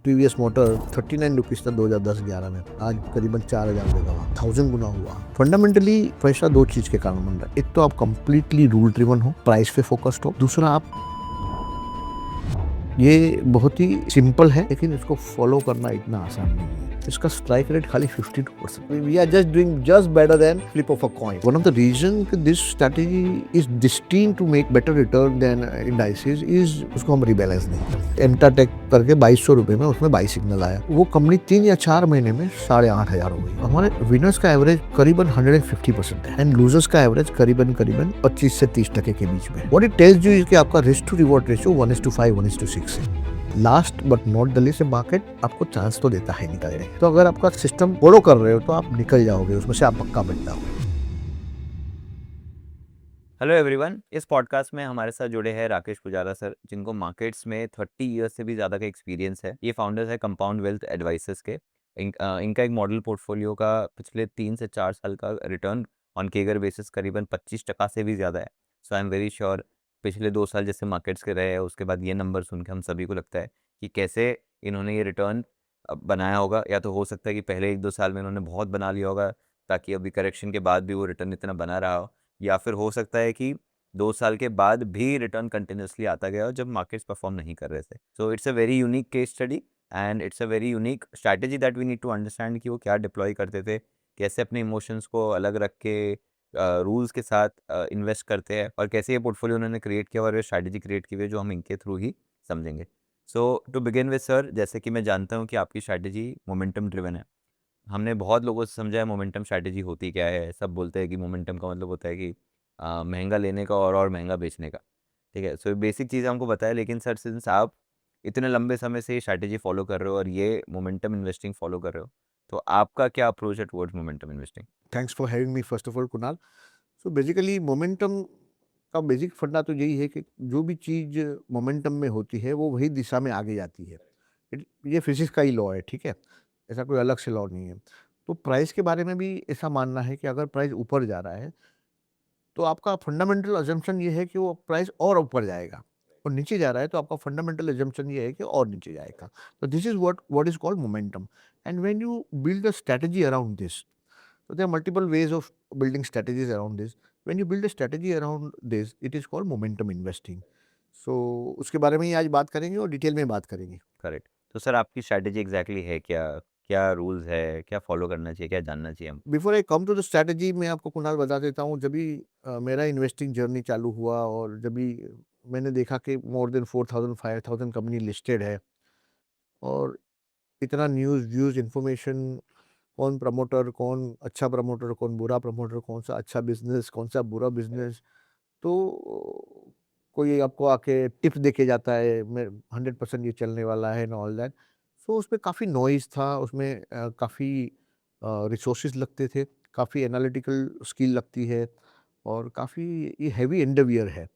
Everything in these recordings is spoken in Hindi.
टीवीएस मोटर 39 रुपीज़ था 2010-11 में, आज करीबन 4,000 रुपये का हुआ, 1000 गुना हुआ। फंडामेंटली पैसा दो चीज़ के कारण बन रहा है। एक तो आप कंप्लीटली रूल ड्रिवन हो, प्राइस पे फोकस्ड हो। दूसरा आप ये बहुत ही सिंपल है लेकिन इसको फॉलो करना इतना आसान नहीं है। इसका स्ट्राइक रेट खाली 52%। We are just doing just better than flip of a coin. One of the reason this strategy is distinct to make better return than indices is उसको हम रिबैलेंस नहीं करते। एमटाटेक करके 2200 रुपये में उसमें बाई सिग्नल आया, वो कंपनी 3 या 4 महीने में 8,500 हो गई। हमारे विनर्स का एवरेज करीबन 150% है एंड लूजर्स का एवरेज करीबन 25 से 30% के बीच में। What it tells you is कि आपका रिस्क टू रिवॉर्ड रेशियो 1:5 1:6 है। Last but not the least, market आपको चांस तो देता है निकलने। तो अगर आपका सिस्टम फॉलो कर रहे हो तो आप निकल जाओगे, उसमें से आप पक्का बन जाओगे। हेलो एवरीवन, इस पॉडकास्ट में हमारे साथ जुड़े हैं राकेश पुजारा सर, जिनको मार्केट्स में 30 ईयर्स से भी ज़्यादा का एक्सपीरियंस है। ये फाउंडर्स है कंपाउंड वेल्थ एडवाइजर्स के। इनका एक मॉडल पोर्टफोलियो का पिछले 3 से 4 साल का रिटर्न ऑन केगर बेसिस करीबन 25% से भी ज़्यादा है। सो आई एम वेरी श्योर पिछले 2 साल जैसे मार्केट्स के रहे हैं, उसके बाद ये नंबर सुन के हम सभी को लगता है कि कैसे इन्होंने ये रिटर्न बनाया होगा। या तो हो सकता है कि पहले 1-2 साल में इन्होंने बहुत बना लिया होगा ताकि अभी करेक्शन के बाद भी वो रिटर्न इतना बना रहा हो, या फिर हो सकता है कि 2 साल के बाद भी रिटर्न कंटिन्यूसली आता गया हो जब मार्केट्स परफॉर्म नहीं कर रहे थे। So it's a very unique case study and it's a very unique strategy that we need to understand कि वो क्या डिप्लॉय करते थे, कैसे अपने इमोशंस को अलग रख के रूल्स के साथ इन्वेस्ट करते हैं, और कैसे ये पोर्टफोलियो उन्होंने क्रिएट किया और ये स्ट्रैटेजी क्रिएट की हुई है जो हम इनके थ्रू ही समझेंगे। सो टू बिगिन विद सर, जैसे कि मैं जानता हूँ कि आपकी स्ट्रैटेजी मोमेंटम ड्रिवन है। हमने बहुत लोगों से समझा है मोमेंटम स्ट्रैटेजी होती क्या है। सब बोलते हैं कि मोमेंटम का मतलब होता है कि महंगा लेने का और महंगा बेचने का। ठीक है, सो बेसिक चीज़ हमको बताया, लेकिन सर सिंस आप इतने लंबे समय से ये स्ट्रैटेजी फॉलो कर रहे हो और ये मोमेंटम इन्वेस्टिंग फॉलो कर रहे हो, तो आपका क्या अप्रोच है towards momentum investing? Thanks for having me first of all Kunal. So basically momentum का बेसिक फंडा तो यही है कि जो भी चीज़ मोमेंटम में होती है वो वही दिशा में आगे जाती है। ये फिजिक्स का ही लॉ है, ठीक है, ऐसा कोई अलग से लॉ नहीं है। तो प्राइस के बारे में भी ऐसा मानना है कि अगर प्राइस ऊपर जा रहा है तो आपका फंडामेंटल अजम्पशन ये है कि वो प्राइस और ऊपर जाएगा, और नीचे जा रहा है तो आपका फंडामेंटल अजम्पशन ये है कि और नीचे जाएगा। तो this is what is called momentum. And when you build a strategy around this, so there are multiple ways of building strategies around this. When you build a strategy around this, it is called momentum investing. So उसके बारे में ही आज बात करेंगे और डिटेल में बात करेंगे। करेक्ट। तो सर आपकी स्ट्रैटेजी एग्जैक्टली है क्या? क्या रूल्स है, क्या फॉलो करना चाहिए, क्या जानना चाहिए हम? Before I come to the strategy, मैं आपको कुणाल बता देता हूँ, जब भी मेरा इन्वेस्टिंग जर्नी चालू हुआ और जब भी मैंने देखा कि मोर देन 4,000 5,000 कंपनी लिस्टेड है और इतना न्यूज़ व्यूज़ इन्फॉर्मेशन, कौन प्रमोटर, कौन अच्छा प्रमोटर, कौन बुरा प्रमोटर, कौन सा अच्छा बिजनेस, कौन सा बुरा बिजनेस, तो कोई आपको आके टिप्स देके जाता है, मैं 100% ये चलने वाला है एंड ऑल दैट। सो उसमें काफ़ी नॉइज़ था, उसमें काफ़ी रिसोर्सेज लगते थे, काफ़ी एनालिटिकल स्किल लगती है और काफ़ी ये हैवी एंडेवियर है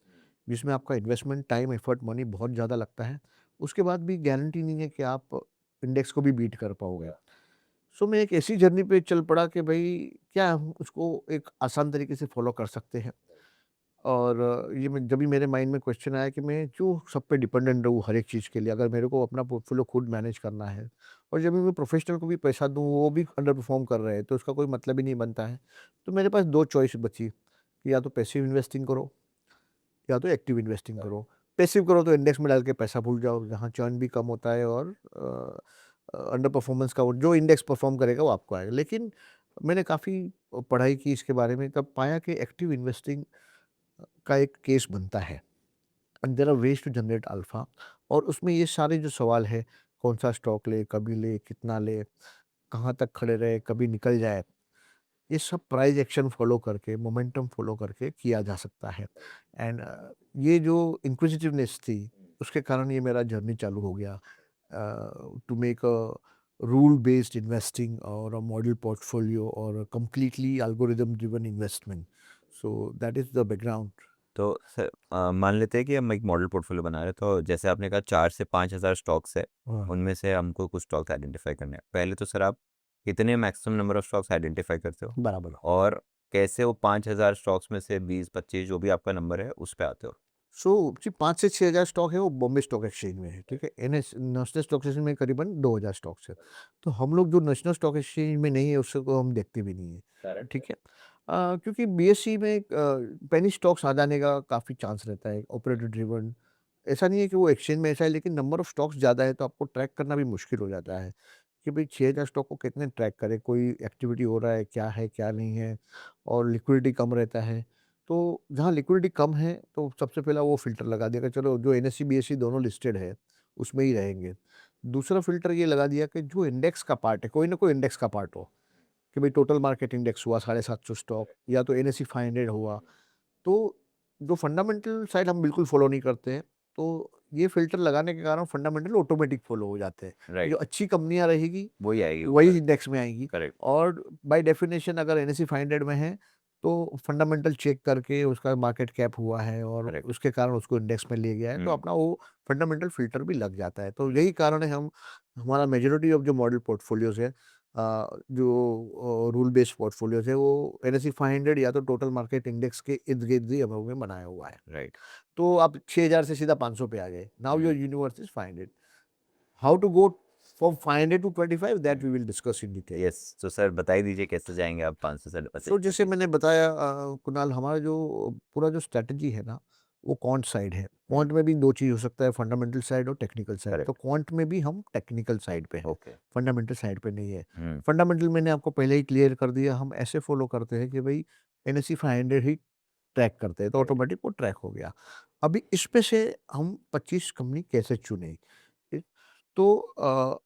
जिसमें आपका इन्वेस्टमेंट टाइम एफर्ट मनी बहुत ज़्यादा लगता है। उसके बाद भी गारंटी नहीं है कि आप इंडेक्स को भी बीट कर पाओगे। सो मैं एक ऐसी जर्नी पे चल पड़ा कि भाई क्या हम उसको एक आसान तरीके से फॉलो कर सकते हैं। और ये मैं जब भी मेरे माइंड में क्वेश्चन आया कि मैं क्यों सब पे डिपेंडेंट रहूँ हर एक चीज़ के लिए, अगर मेरे को अपना पोर्टफोलियो खुद मैनेज करना है और जब भी मैं प्रोफेशनल को भी पैसा दूँ वो भी अंडर परफॉर्म कर रहे हैं तो उसका कोई मतलब ही नहीं बनता है। तो मेरे पास दो चॉइस बची कि या तो पैसिव इन्वेस्टिंग करो या तो एक्टिव इन्वेस्टिंग करो। पैसिव करो तो इंडेक्स में डाल के पैसा भूल जाओ, जहाँ चर्न भी कम होता है और अंडर परफॉर्मेंस का वो जो इंडेक्स परफॉर्म करेगा वो आपको आएगा। लेकिन मैंने काफ़ी पढ़ाई की इसके बारे में, तब पाया कि एक्टिव इन्वेस्टिंग का एक केस बनता है and there are ways to generate alpha. और उसमें ये सारे जो सवाल है, कौन सा स्टॉक ले, कभी ले, कितना ले, कहाँ तक खड़े रहे, कभी निकल जाए, ये सब प्राइस एक्शन फॉलो करके, मोमेंटम फॉलो करके किया जा सकता है। एंड ये जो इंक्विजिटिवनेस थी उसके कारण ये मेरा जर्नी चालू हो गया to make a rule based investing और अ मॉडल पोर्टफोलियो और completely algorithm driven investment. So that is the background. तो सर मान लेते हैं कि हम एक मॉडल पोर्टफोलियो बना रहे हैं, तो जैसे आपने कहा 4 से 5 हज़ार स्टॉक्स है, हाँ, उनमें से हमको कुछ स्टॉक्स आइडेंटिफाई करने हैं। पहले तो सर आप कितने maximum number of stocks identify करते हो, बराबर। और कैसे वो 5,000 स्टॉक्स में से 20-25 जो भी आपका नंबर है उस पे आते हो? सो जी 5 से 6,000 स्टॉक है वो बॉम्बे स्टॉक एक्सचेंज में है, ठीक है। नेशनल स्टॉक एक्सचेंज में करीबन 2,000 स्टॉक्स है। तो हम लोग जो नेशनल स्टॉक एक्सचेंज में नहीं है उसको हम देखते भी नहीं है, करेक्ट। ठीक है। क्योंकि बीएसई में पेनी स्टॉक्स आ जाने का काफ़ी चांस रहता है, ऑपरेटर ड्रिवन। ऐसा नहीं है कि वो एक्सचेंज में ऐसा है, लेकिन नंबर ऑफ स्टॉक्स ज़्यादा है तो आपको ट्रैक करना भी मुश्किल हो जाता है कि भाई 6,000 स्टॉक को कितने ट्रैक करें, कोई एक्टिविटी हो रहा है क्या नहीं है, और लिक्विडिटी कम रहता है। तो जहाँ लिक्विडिटी कम है तो सबसे पहला वो फ़िल्टर लगा दिया कि चलो जो एनएसई, बीएसई दोनों लिस्टेड है, उसमें ही रहेंगे। दूसरा फ़िल्टर ये लगा दिया कि जो इंडेक्स का पार्ट है, कोई ना कोई इंडेक्स का पार्ट हो, कि भाई टोटल मार्केट इंडेक्स हुआ 750 स्टॉक या तो एनएसई 500 हुआ। तो जो फंडामेंटल साइड हम बिल्कुल फ़ॉलो नहीं करते हैं, तो ये फ़िल्टर लगाने के कारण फंडामेंटल ऑटोमेटिक फ़ॉलो हो जाते हैं। कि जो राइट, अच्छी कंपनियाँ रहेगी, वही आएगी वही ऊपर। इंडेक्स में आएंगी। करेक्ट। और बाय डेफिनेशन अगर एनएसई 500 में है, तो फंडामेंटल चेक करके उसका मार्केट कैप हुआ है और करेक्ट। उसके कारण उसको इंडेक्स में ले गया है, तो हम्म। अपना वो फंडामेंटल फ़िल्टर भी लग जाता है। तो यही कारण है हम हमारा मेजॉरिटी ऑफ जो मॉडल पोर्टफोलियोज़ है, जो रूल बेस्ड पोर्टफोलियोज़ है, वो एनएसई 500 या तो टोटल मार्केट इंडेक्स के इर्द-गिर्द ही हम लोगों ने बनाया हुआ है। राइट। तो आप 6,000 से सीधा 500 पे आ गए। Now your hmm. Universe is 500। How to go from 500 to 25 that we will discuss in detail. Yes, तो सर बता ही दीजिए कैसे जाएंगे आप 500 से सो 25 जैसे तक। मैंने बताया कुणाल, हमारा जो पूरा जो स्ट्रैटेजी है ना, वो क्वांट साइड है। क्वांट में भी 2 चीज़ हो सकता है, फंडामेंटल साइड और टेक्निकल साइड। तो करेक्ट। क्वांट में भी हम टेक्निकल साइड पे हैं, ओके। फंडामेंटल साइड पे नहीं है। हम्म। फंडामेंटल मैंने आपको पहले ही क्लियर कर दिया, हम ऐसे फॉलो करते हैं कि भई एनएसई 500 ही ट्रैक करते हैं, तो राइट। ऑटोमेटिक वो ट्रैक हो गया। अभी इसमें से हम 25 कंपनी कैसे चुनें? ठीक, तो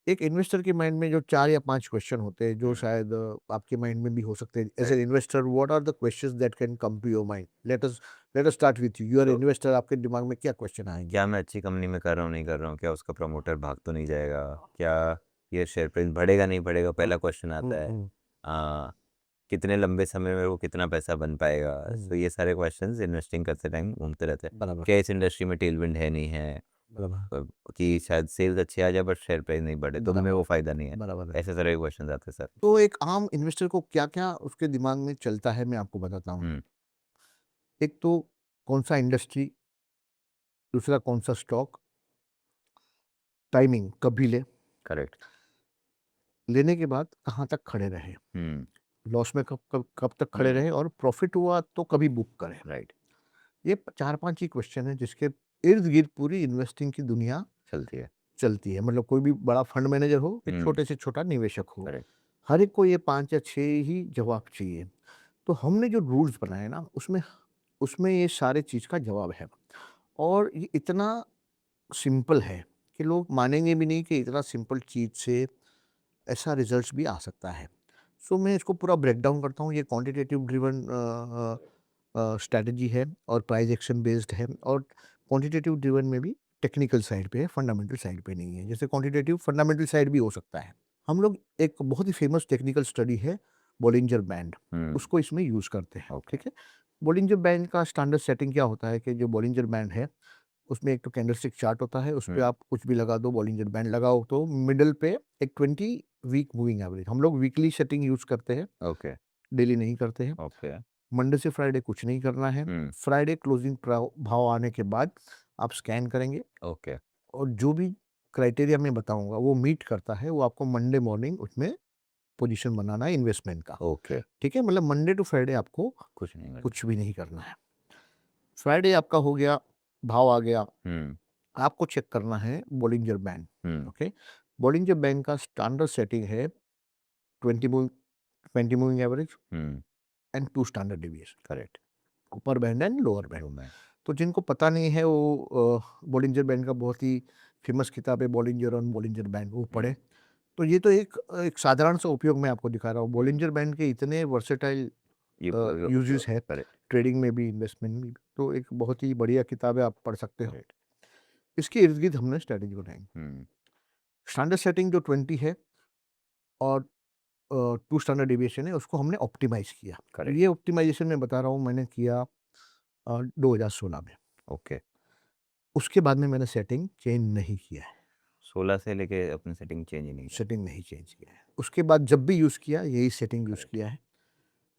एक इन्वेस्टर के माइंड में जो 4 या 5 क्वेश्चन होते हैं, जो शायद आपके माइंड में भी हो सकते हैं। As an right. Investor, what are the questions that can come to your mind? Let us start with you. You are तो इन्वेस्टर, आपके दिमाग में क्या क्वेश्चन आएँगे? क्या मैं अच्छी कंपनी में कर रहा हूँ, नहीं कर रहा हूँ? क्या उसका प्रमोटर भाग तो नहीं जाएगा? क्या ये शेयर प्राइस बढ़ेगा, नहीं बढ़ेगा? हाँ। पहला क्वेश्चन हुँ, आता है। हुँ, कितने लंबे समय में वो कितना पैसा बन पाएगा? हुँ। सो ये सारे क्वेश्चंस इन्वेस्टिंग करते टाइम घूमते रहते हैं। बराबर, क्या इस इंडस्ट्री में टेलविंड है, नहीं है? बराबर, अ, कि शायद सेल्स अच्छे आ जाए बट शेयर प्राइस नहीं बढ़े, तो भी मेरे बराबर, को फ़ायदा नहीं है। बराबर है। ऐसे तरह के क्वेश्चंस आते हैं सर। तो एक आम इन्वेस्टर को क्या-क्या उसके दिमाग में चलता है, मैं आपको बताता हूँ। हुँ। एक तो कौन-सा इंडस्ट्री, दूसरा कौन-सा स्टॉक, टाइमिंग कब भी लें, करेक्ट। लेने के बाद कहाँ तक खड़े रहें, हुँ। लॉस में कब तक खड़े हुँ। रहें, और प्रॉफिट हुआ तो कभी बुक करें। राइट। ये 4-5 ही क्वेश्चन है जिसके इर्द-गिर्द पूरी इन्वेस्टिंग की दुनिया चलती है। चलती है। मतलब कोई भी बड़ा फंड मैनेजर हो या हुँ। छोटे से छोटा निवेशक हो, करेक्ट। हर एक को ये 5 या 6 ही जवाब चाहिए। तो हमने जो रूल्स बनाए ना, उसमें उसमें ये सारे चीज़ का जवाब है। और ये इतना सिंपल है कि लोग मानेंगे भी नहीं कि इतना सिंपल चीज़ से ऐसा रिजल्ट्स भी आ सकता है। सो मैं इसको पूरा ब्रेक डाउन करता हूँ। ये क्वांटिटेटिव ड्रिवन स्ट्रैटेजी है और प्राइस एक्शन बेस्ड है, और क्वांटिटेटिव ड्रिवन में भी टेक्निकल साइड पे है, फंडामेंटल साइड पे नहीं है। जैसे क्वांटिटेटिव फंडामेंटल साइड भी हो सकता है। हम लोग एक बहुत ही फेमस टेक्निकल स्टडी है बॉलिंजर बैंड, हुँ। उसको इसमें यूज़ करते हैं, ओके। ठीक है? बॉलिंजर बैंड का स्टैंडर्ड सेटिंग क्या होता है कि जो बॉलिंजर बैंड है, उसमें एक तो कैंडलस्टिक चार्ट होता है, उसपे हुँ। आप कुछ भी लगा दो, बॉलिंजर बैंड लगाओ, तो मिडल पे एक 20 वीक मूविंग एवरेज। हम लोग वीकली सेटिंग यूज़ करते हैं, ओके। डेली नहीं करते हैं। ओके। मंडे से फ्राइडे कुछ नहीं करना है। हुँ। फ्राइडे क्लोजिंग भाव आने के बाद आप स्कैन करेंगे, ओके। और जो भी क्राइटेरिया मैं बताऊँगा वो मीट करता है, वो आपको मंडे मॉर्निंग उसमें पोजीशन बनाना है इन्वेस्टमेंट का, ओके। ठीक है? मतलब मंडे टू फ्राइडे आपको कुछ नहीं करना। कुछ भी नहीं करना है। फ्राइडे आपका हो गया, भाव आ गया, हुँ। आपको चेक करना है बॉलिंजर बैंड, हुँ। ओके? बॉलिंजर बैंड का स्टैंडर्ड सेटिंग है 20 मूव 20 मूविंग एवरेज हुँ। And 2 standard deviation, correct. Upper band and lower band. लो मैं। तो जिनको पता नहीं है वो बॉलिंजर बैंड का बहुत ही फेमस किताब है बॉलिंजर ऑन बॉलिंजर बैंड, वो हुँ। पढ़ें। तो ये तो एक साधारण सा उपयोग मैं आपको दिखा रहा हूँ। बॉलिंजर बैंड के इतने वर्सेटाइल ये यूजेस है, करेक्ट। ट्रेडिंग में भी, इन्वेस्टमेंट में भी। तो एक बहुत ही बढ़िया किताब है, आप पढ़ सकते हो। राइट। इसके इर्द-गिर्द हमने स्ट्रैटेजी बनाई। हुँ। स्टैंडर्ड सेटिंग जो 20 है और 2 स्टैंडर्ड डेविएशन है, उसको हमने ऑप्टिमाइज़ किया। करेक्ट। ये ऑप्टिमाइज़ेशन मैं बता रहा हूँ, मैंने किया 2016 में। ओके। उसके बाद में मैंने सेटिंग चेंज नहीं किया है। 16 से लेके अपनी सेटिंग चेंज ही नहीं की। सेटिंग नहीं चेंज किया है। उसके बाद जब भी यूज़ किया, यही सेटिंग यूज़ करेक्ट। किया है।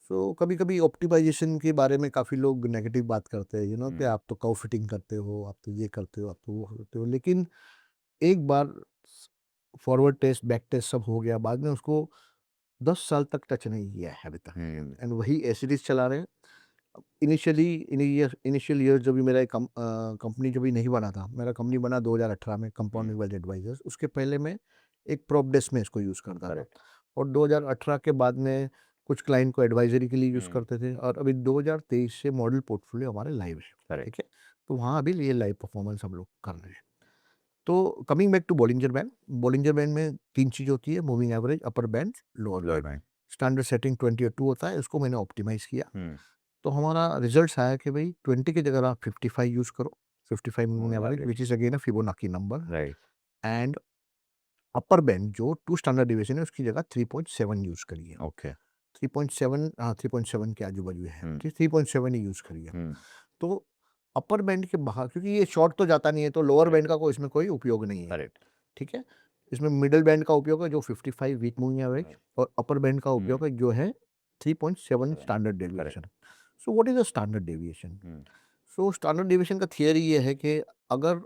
सो कभी-कभी ऑप्टिमाइज़ेशन के बारे में काफ़ी लोग नेगेटिव बात करते हैं, कि आप तो कर्व फिटिंग करते हो, आप तो ये करते हो, आप तो वो करते हो। लेकिन एक बार फॉरवर्ड टेस्ट, बैक टेस्ट सब हो गया, बाद में उसको 10 साल तक टच नहीं किया है अभी तक, एंड वही एज़ इट इज़ चला रहे हैं। इनिशियली इनिशियल ईयर जब भी मेरा एक कंपनी जब भी नहीं बना था, मेरा कंपनी बना 2018 में, कंपाउंड वेल्थ एडवाइजर्स। उसके पहले मैं एक प्रॉप डेस्क में इसको यूज़ करता था, करेक्ट। और 2018 के बाद में कुछ क्लाइंट को एडवाइजरी के लिए यूज़ करते थे, और अभी 2023 से मॉडल पोर्टफोलियो हमारे लाइव है, करेक्ट। ठीक है? तो वहाँ अभी ये लाइव परफॉर्मेंस हम लोग कर रहे हैं। तो coming back to Bollinger band में 3 चीज़ होती है: moving average, upper band, lower lower band. Band. Standard setting 20 और 2 होता है, इसको मैंने ऑप्टिमाइज़ किया। तो हमारा रिजल्ट्स आया कि भाई 20 की जगह आप 55 यूज़ करो, 55 moving average, which is again a Fibonacci number, right. And upper band जो 2 स्टैंडर्ड डेविएशन है, उसकी जगह 3.7 यूज़ करिए। ओके। 3.7, हाँ, 3.7 के आजू-बाजू है, हुँ। 3.7 ही यूज़ करिए। हुँ। तो अपर बैंड के बाहर, क्योंकि ये शॉर्ट तो जाता नहीं है, तो लोअर बैंड का कोई इसमें कोई उपयोग नहीं है, करेक्ट। ठीक है? इसमें मिडल बैंड का उपयोग है जो 55 वीक मूविंग एवरेज, और अपर बैंड का उपयोग है जो है 3.7 standard deviation. So what is a standard deviation? So standard deviation का थियरी ये है कि अगर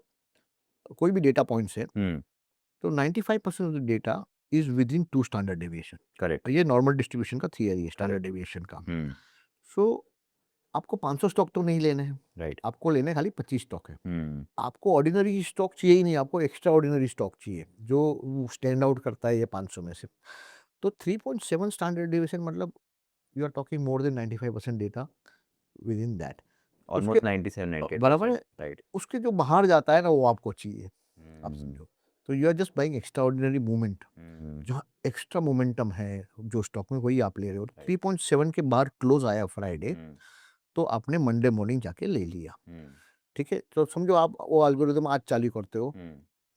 कोई भी डेटा पॉइंट्स है, तो 95% of the data is within 2 standard deviation. Correct. ये नॉर्मल डिस्ट्रीब्यूशन का थियरी है स्टैंडर्ड डेविएशन का। सो आपको 500 स्टॉक तो नहीं लेने हैं, राइट। आपको लेने हैं खाली 25 स्टॉक है। आपको ऑर्डिनरी स्टॉक चाहिए ही नहीं, आपको एक्स्ट्रा ऑर्डिनरी स्टॉक चाहिए जो स्टैंड आउट करता है ये 500 में से। तो 3.7 स्टैंडर्ड डेविएशन मतलब you are talking more than 95% data within that. उसके ऑलमोस्ट 97 बराबर 98%। है, राइट। उसके जो बाहर जाता है ना, वो आपको चाहिए, आप समझो। तो you are just buying extraordinary movement, जहाँ एक्स्ट्रा मोमेंटम है जो स्टॉक में, वही आप ले रहे हो। 3.7 के बाहर क्लोज आया फ्राइडे, तो आपने मंडे मॉर्निंग जाके ले लिया, ठीक है? तो समझो आप वो एल्गोरिदम आज चालू करते हो,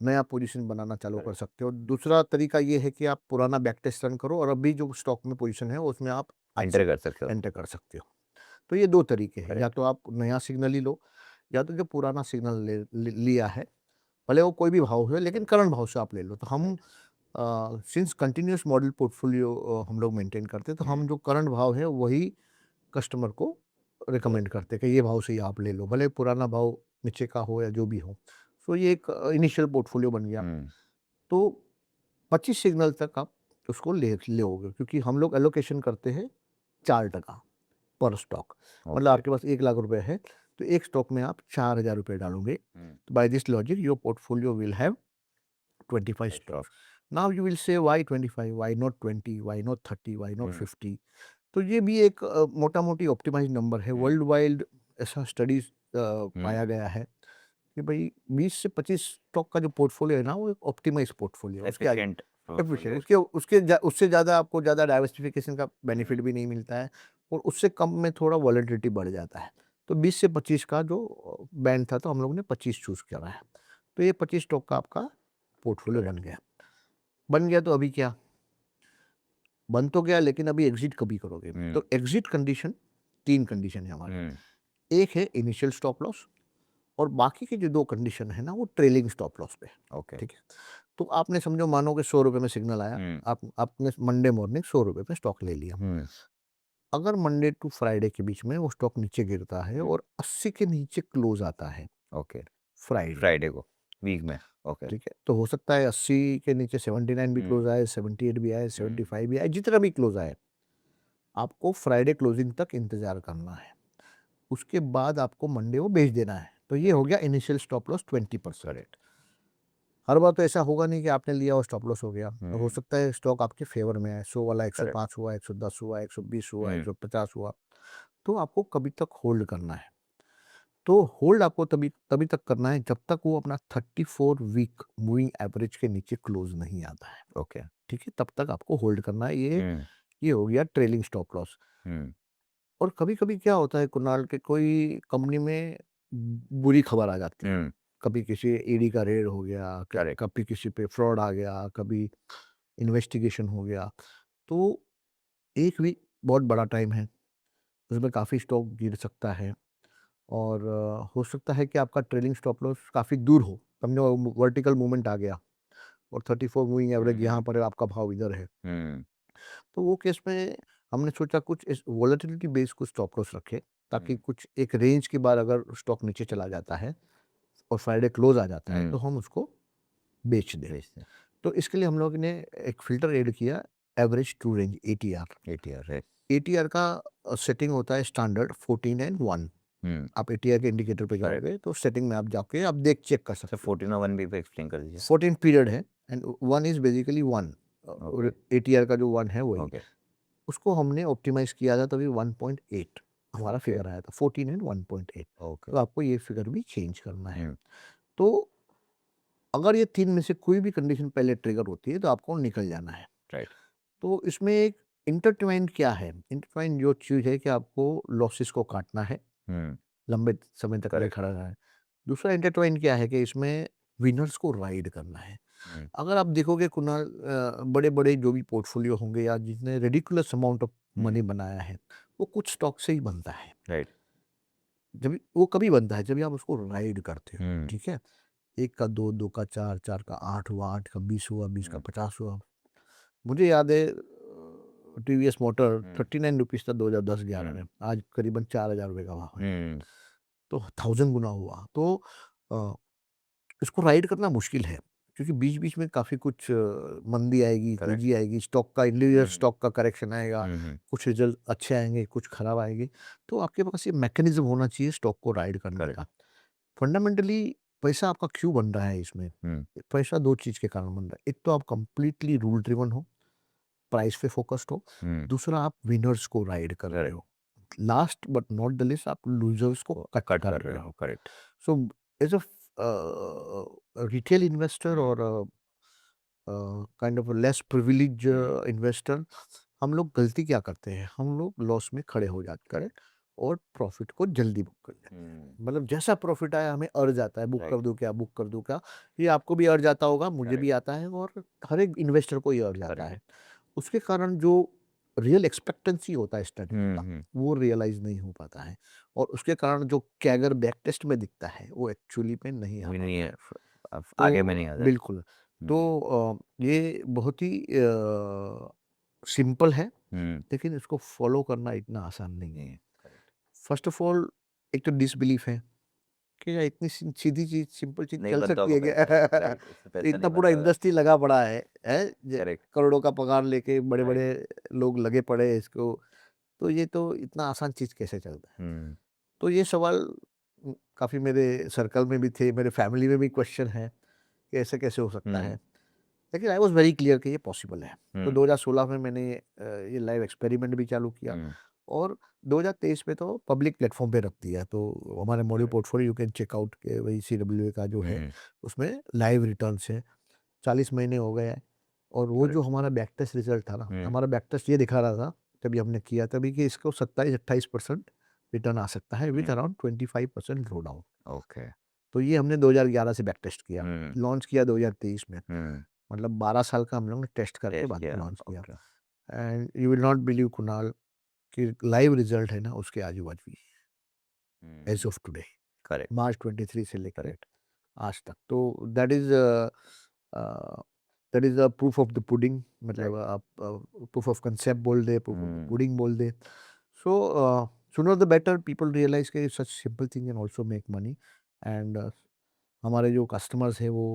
नया पोजीशन बनाना चालू कर सकते हो। दूसरा तरीका ये है कि आप पुराना बैक टेस्ट रन करो, और अभी जो स्टॉक में पोजीशन है उसमें आप एंटर कर सकते हो। एंटर कर सकते हो। तो ये 2 तरीके हैं, या करेक्ट। तो आप नया सिग्नल ही लो, या तो जो पुराना सिग्नल लिया है, भले वो कोई भी भाव हो, लेकिन करंट भाव से आप ले लो। तो हम सिंस कंटिन्यूअस मॉडल पोर्टफोलियो हम लोग मेंटेन करते हैं, तो हम जो करंट भाव है वही कस्टमर को रिकमेंड करते हैं कि ये भाव से ही आप ले लो, भले पुराना भाव नीचे का हो या जो भी हो। सो ये एक इनिशियल पोर्टफोलियो बन गया। तो 25 सिग्नल तक आप उसको ले लोगे, क्योंकि हम लोग एलोकेशन करते हैं 4% पर स्टॉक। मतलब आपके पास 1 लाख रुपए है, तो एक स्टॉक में आप 4,000 रुपए डालोगे। तो by this logic your portfolio will have 25 stocks. Now you will say why 25, why not 20, why not 30, why not 50? तो ये भी एक मोटा-मोटी ऑप्टिमाइज़ नंबर है। वर्ल्ड वाइड ऐसा स्टडीज़ पाया गया है कि भई 20 से 25 स्टॉक का जो पोर्टफोलियो है ना, वो एक ऑप्टिमाइज़ पोर्टफोलियो है। उसके आगे एफिशिएंट एफिशिएंट, पोर्टफोलियो। उससे ज़्यादा आपको ज़्यादा डाइवर्सिफिकेशन का बेनिफिट भी नहीं मिलता है, और उससे कम में थोड़ा वॉलेटिलिटी बढ़ जाता है। तो 20 से 25 का जो बैंड था, तो हम लोगों ने 25 चूज़ करा है। तो ये 25 स्टॉक का आपका पोर्टफोलियो बन गया। बन गया तो अभी क्या? बन तो गया, लेकिन अभी एग्ज़िट कभी करोगे? तो एग्ज़िट कंडीशन 3 कंडीशन है हमारी। एक है इनिशियल स्टॉप लॉस, और बाकी की जो 2 कंडीशन है ना, वो ट्रेलिंग स्टॉप लॉस पे है, ओके। ठीक है? तो आपने समझो, मानो कि 100 रुपए में सिग्नल आया, आपने मंडे मॉर्निंग 100 रुपए पे स्टॉक ले लिया। अगर मंडे टू फ्राइडे के बीच में वो स्टॉक नीचे गिरता है और 80 के नीचे क्लोज आता है ओके। फ्राइडे, फ्राइडे को वीक में। ओके। ठीक है? तो हो सकता है 80 के नीचे 79 भी क्लोज आए, 78 भी आए, 75 भी आए, जितना भी क्लोज आए, आपको फ्राइडे क्लोजिंग तक इंतजार करना है। उसके बाद आपको मंडे को बेच देना है। तो ये हो गया इनिशियल स्टॉप लॉस 20%। करेक्ट। हर बार तो ऐसा होगा नहीं कि आपने लिया और स्टॉप लॉस हो गया। तो हो सकता है स्टॉक आपके फेवर में है, 100 वाला 105 हुआ, 110 हुआ, 120 हुआ, 150 हुआ। तो आपको कभी तक होल्ड करना है। तो होल्ड आपको तभी तभी तक करना है जब तक वो अपना 34 वीक मूविंग एवरेज के नीचे क्लोज नहीं आता है। ओके। ठीक है? तब तक आपको होल्ड करना है। ये हो गया ट्रेलिंग स्टॉप लॉस। और कभी-कभी क्या होता है कुणाल, के कोई कंपनी में बुरी खबर आ जाती है। कभी किसी ईडी का रेड हो गया, Correct. कभी किसी पे फ्रॉड आ गया, कभी इन्वेस्टिगेशन हो गया। तो 1 वीक बहुत बड़ा टाइम है, उसमें काफ़ी स्टॉक गिर सकता है, और हो सकता है कि आपका ट्रेलिंग स्टॉप लॉस काफ़ी दूर हो। समझो वर्टिकल मूवमेंट आ गया और 34 मूविंग एवरेज यहाँ पर है, आपका भाव इधर है। तो वो केस में हमने सोचा कुछ इस वॉलेटिलिटी बेस कुछ स्टॉप लॉस रखे, ताकि कुछ एक रेंज के बाद अगर स्टॉक नीचे चला जाता है और फ्राइडे क्लोज आ जाता है तो हम उसको बेच दें। बेचते हैं। तो इसके लिए हम लोग ने एक फिल्टर ऐड किया, average true range ATR। ATR है। ATR का सेटिंग होता है स्टैंडर्ड 14 एंड 1। आप ATR के इंडिकेटर पे करेक्ट। जाओगे तो सेटिंग में आप जाके आप चेक कर सर सकते हो। 14 और 1 भी एक्सप्लेन कर दीजिए। 14 पीरियड है and 1 is basically 1। Okay. ATR का जो 1 है वही, ओके। उसको हमने ऑप्टिमाइज किया था, तभी 1.8 हमारा ओके। फिगर आया था, 14 एंड 1.8। ओके। तो आपको ये फिगर भी चेंज करना है। हम्म। तो अगर ये 3 में से कोई भी कंडीशन पहले ट्रिगर होती है तो आपको निकल जाना है। राइट। तो इसमें एक इंटरट्वाइन क्या है? इंटरट्वाइन जो चीज़ है कि आपको लॉसेस को काटना है, लंबे समय तक नहीं करेक्ट। खड़ा रहा है। दूसरा इंटरट्वाइन क्या है कि इसमें विनर्स को राइड करना है। अगर आप देखोगे कुणाल, बड़े-बड़े जो भी पोर्टफोलियो होंगे या जिसने रिडिकुलस अमाउंट ऑफ मनी बनाया है, वो कुछ स्टॉक से ही बनता है। राइट। जब वो कभी बनता है जब आप उसको राइड करते हो, हम्म। ठीक है? 1 का 2, 2 का 4, 4 का 8 हुआ, 8 का 20 हुआ, 20 का 50 हुआ। मुझे याद है टीवीएस मोटर 39 रुपीज़ था 2010-11 में, आज करीबन 4000 रुपए का भाव है। तो 1000 गुना हुआ। तो अ, इसको राइड करना मुश्किल है, क्योंकि बीच-बीच में काफ़ी कुछ मंदी आएगी, करेक्ट। तेज़ी आएगी, स्टॉक का इंडिविजुअल स्टॉक का करेक्शन आएगा, हम्म। कुछ रिज़ल्ट अच्छे आएँगे, कुछ खराब आएँगे। तो आपके पास ये मैकेनिज़्म होना चाहिए स्टॉक को राइड करने करेक्ट। का। फंडामेंटली पैसा आपका क्यों बन रहा है इसमें? पैसा 2 चीज़ के कारण बन रहा है। एक तो आप कंप्लीटली रूल ड्रिवन हो, प्राइस पे फ़ोकस्ड हो, दूसरा आप विनर्स को राइड कर रहे करेक्ट। हो। Last but not the least आप लूज़र्स को कट कट कर कर रहे रहे हो। हो। Correct. So as a retail investor और kind of less privilege investor, हम लोग गलती क्या करते हैं? हम लोग लॉस में खड़े हो जाते हैं और प्रॉफ़िट को जल्दी बुक कर लेते हैं। मतलब जैसा प्रॉफ़िट आया हमें अर्ज आता है, बुक कर राइट। दूँ क्या, बुक कर दूँ क्या? ये आपको भी अर्ज आता होगा, मुझे भी आता है और हर एक इन्वेस्टर को ये अर्ज आता करेक्ट। है। उसके कारण जो रियल एक्सपेक्टेंसी होता है स्टडी का, हम्म। वो रियलाइज़ नहीं हो पाता है और उसके कारण जो कैगर बैक टेस्ट में दिखता है, वो एक्चुअली में नहीं आ भी नहीं पाता है। है। आगे में तो नहीं आ जाता। बिल्कुल, तो ये बहुत ही सिंपल है, लेकिन इसको फ़ॉलो करना इतना आसान नहीं है। करेक्ट। फ़र्स्ट ऑफ ऑल, एक तो डिसबिलीफ है कि यार इतनी सीधी चीज़, सिंपल चीज़ नहीं चल बनता सकती होगा है क्या? पैसा। राइट। इससे तो पैसा इतना नहीं पूरा बनता होगा। इंडस्ट्री लगा पड़ा है? करेक्ट। करोड़ों का पगार लेके राइट। बड़े-बड़े लोग लगे पड़े हैं इसको, तो ये तो इतना आसान चीज़ कैसे चलता है? तो ये सवाल काफ़ी मेरे सर्कल में भी थे, मेरे फैमिली में भी क्वेश्चन है कि ऐसे कैसे हो सकता है? लेकिन आई वाज़ वेरी क्लियर कि ये पॉसिबल है। तो 2016 में मैंने ये लाइव एक्सपेरिमेंट भी चालू किया और 2023 में तो पब्लिक प्लेटफ़ॉर्म पे रख दिया। तो हमारे model portfolio you can check out के वही CWA का जो है, उसमें लाइव रिटर्न्स है। 40 महीने हो गए हैं और वो जो करेक्ट। हमारा बैक टेस्ट रिज़ल्ट था ना, हमारा बैक टेस्ट ये दिखा रहा था, तभी हमने किया तभी कि इसको 27-28% रिटर्न आ सकता है with around 25% draw down. Okay. तो ये हमने 2011 से बैक टेस्ट किया, हम्म। लॉन्च किया 2023 में। हम्म। मतलब 12 साल का हम लोग ने टेस्ट करके टेस्ट बाद में किया। लॉन्च किया। Okay. And you will not believe Kunal कि लाइव रिजल्ट है ना उसके आजू-बाजू ही as of today, correct. March 23 से लेके करेक्ट। आज तक। तो that is a, that is a proof of the pudding, मतलब राइट। आप प्रूफ ऑफ कांसेप्ट बोल दे, प्रूफ ऑफ द पुडिंग बोल दे। So sooner the better people realise कि such simple thing can also make money and हमारे जो कस्टमर्स हैं वो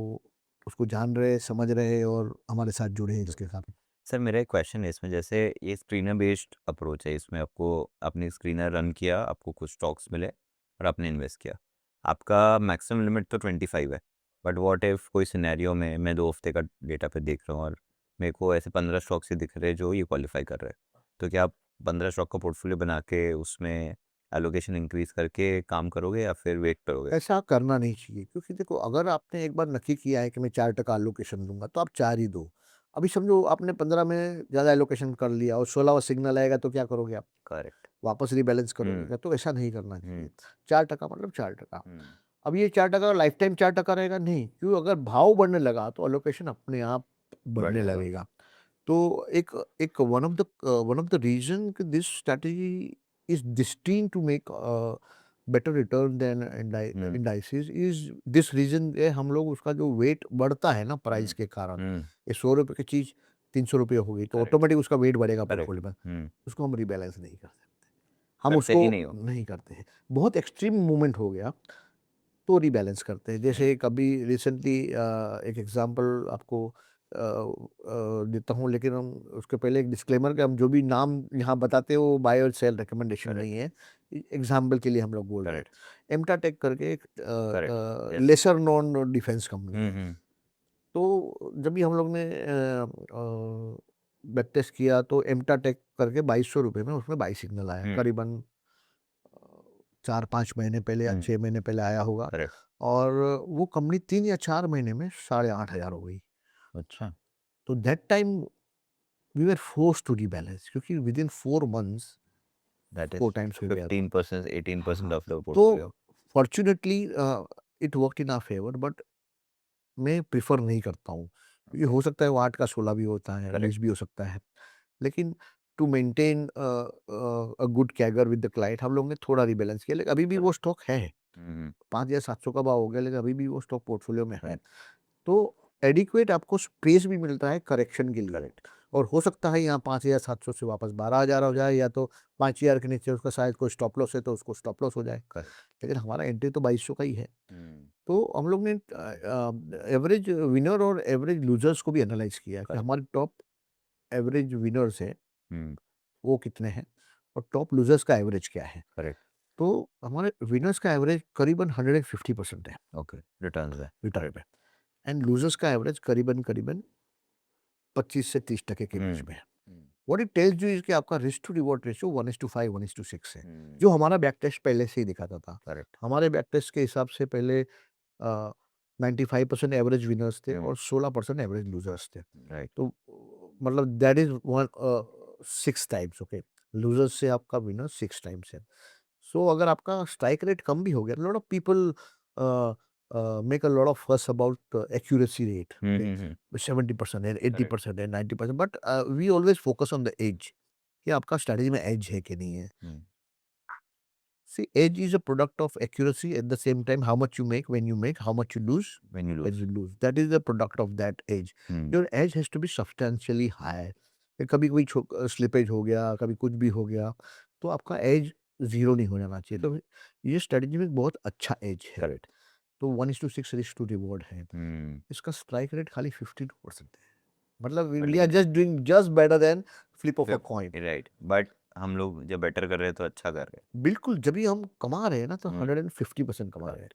उसको जान रहे हैं, समझ रहे हैं और हमारे साथ जुड़े हैं इसके साथ। सर मेरा एक क्वेश्चन है इसमें, जैसे ये स्क्रीनर बेस्ड अप्रोच है, इसमें आपको आपने स्क्रीनर रन किया, आपको कुछ स्टॉक्स मिले और आपने इन्वेस्ट किया, आपका मैक्सिमम लिमिट तो 25 है, बट व्हाट इफ कोई सिनेरियो में मैं 2 हफ्ते का डेटा पे देख रहा हूँ और मेरे को ऐसे 15 स्टॉक्स ही दिख रहे हैं जो ये क्वालिफाई कर रहे हैं, तो क्या आप 15 स्टॉक का पोर्टफोलियो बना के उसमें एलोकेशन इंक्रीज करके काम करोगे या फिर वेट करोगे? ऐसा करना नहीं चाहिए, क्योंकि देखो अगर आपने एक बार नक्की किया है कि मैं 4% एलोकेशन दूँगा तो आप 4 ही दो। अभी समझो आपने 15 में ज़्यादा एलोकेशन कर लिया और 16वाँ सिग्नल आएगा तो क्या करोगे आप? करेक्ट। वापस रीबैलेंस करोगे हम्म। क्या? तो ऐसा नहीं करना चाहिए। हम्म। 4% मतलब 4%। हम्म। अब ये 4% लाइफ टाइम 4% रहेगा? नहीं, क्यों? अगर भाव बढ़ने लगा तो एलोकेशन अपने आप बढ़ बढ़ने जाएगा। लगेगा। तो एक एक वन ऑफ द रीज़न कि this strategy is destined to make better return than indices is this reason, हम लोग उसका जो वेट बढ़ता है ना प्राइस के कारण, हम्म। ये ₹100 की चीज़ ₹300 हो गई, तो Correct. ऑटोमेटिक उसका वेट बढ़ेगा Correct. पोर्टफोलियो में। हम्म, उसको हम रीबैलेंस नहीं कर सकते, हम करते उसको ही नहीं हो। नहीं करते हैं। बहुत एक्सट्रीम मूवमेंट हो गया तो रीबैलेंस करते हैं। जैसे कभी रिसेंटली एक एग्जांपल आपको देता हूँ, लेकिन हम उसके पहले एक डिस्क्लेमर कि हम जो भी नाम यहाँ बताते हैं वो बाय और सेल रिकमेंडेशन Correct. नहीं है, एग्जांपल के लिए हम लोग बोल रहे हैं। Correct. एमटाटेक करके एक Correct. Yes. Lesser non defence company है। हम्म, तो जब भी हम लोग ने बैक टेस्ट किया तो एमटाटेक करके ₹2200 में उसमें बाई सिग्नल आया, हम्म, करीबन 4-5 महीने पहले या हम्म, 6 महीने पहले आया होगा। Correct. और वो कंपनी 3 या 4 महीने में 8,500 हो गई। अच्छा। तो that time we were forced to rebalance, क्योंकि within 4 months That is 4 times हो गया था। 15%, 18% हाँ, of the तो portfolio. Fortunately it worked in our favour, but मैं प्रेफर नहीं करता हूँ, क्योंकि Okay. हो सकता है वो 8 का 16 भी होता है, Correct. 20 भी हो सकता है। लेकिन to maintain a good CAGR with the client हम लोग ने थोड़ा रीबैलेंस किया, लेकिन अभी भी वो स्टॉक है। हम्म, 5 या 700 का भाव हो गया, लेकिन अभी भी वो स्टॉक पोर्टफोलियो में है। Correct. तो एडिक्वेट आपको स्पेस भी मिलता है करेक्शन के लिए। Correct. और हो सकता है यहाँ 5,700 से वापस 12,000 हो जाए, या तो 5,000 के नीचे उसका शायद कोई स्टॉप लॉस है तो उसको स्टॉप लॉस हो जाए। Correct. लेकिन हमारा एंट्री तो 2200 का ही है। हम्म, तो हम लोग ने एवरेज विनर और एवरेज लूजर्स को भी एनालाइज किया कि Correct. हमारे टॉप एवरेज विनर्स हैं हम्म, वो कितने हैं और टॉप लूजर्स का एवरेज क्या है। Correct. तो हमारे विनर्स का एवरेज करीबन 150% है Okay. Returns है। रिटर्न पे, एंड लूजर्स का एवरेज करीबन करीबन 25 से 30% के बीच हम्म, में है। Hmm, what it tells you is कि आपका रिस्क टू रिवॉर्ड रेशियो 1:5 1:6 है, हम्म, जो हमारा बैक टेस्ट पहले से ही दिखाता था। Correct. हमारे बैक टेस्ट के हिसाब से पहले 95% एवरेज विनर्स थे हम्म, और 16% एवरेज लूजर्स थे। Right. तो मतलब that is one 6 times. Okay, losers से आपका विनर 6 टाइम्स है। सो अगर आपका स्ट्राइक रेट कम भी हो गया, lot of people make a lot of fuss about accuracy rate. Okay, hmm, 70% है, Correct. 80% है, 90%, but we always focus on the edge, कि आपका स्ट्रेटजी में एज है कि नहीं है। हम्म, See, age is a product of accuracy. At the same time, how much you make when you make, how much you lose When you when lose. you lose. That is the product of that age. Hmm, Your age has to be substantially high. कि कभी कोई स्लिपेज हो गया, कभी कुछ भी हो गया, तो आपका एज जीरो नहीं हो जाना चाहिए। तो ये स्ट्रेटजी में बहुत अच्छा एज है। Correct. तो 1:6 रिस्क टू रिवॉर्ड है। हम्म, इसका स्ट्राइक रेट खाली 52% है। मतलब वी बढ़िया आर है। Just doing just better than flip of a coin. Right, but हम लोग जब बेटर कर रहे हैं तो अच्छा कर रहे बिल्कुल, जब भी हम कमा रहे हैं ना तो हैं। 150% कमा रहे हैं।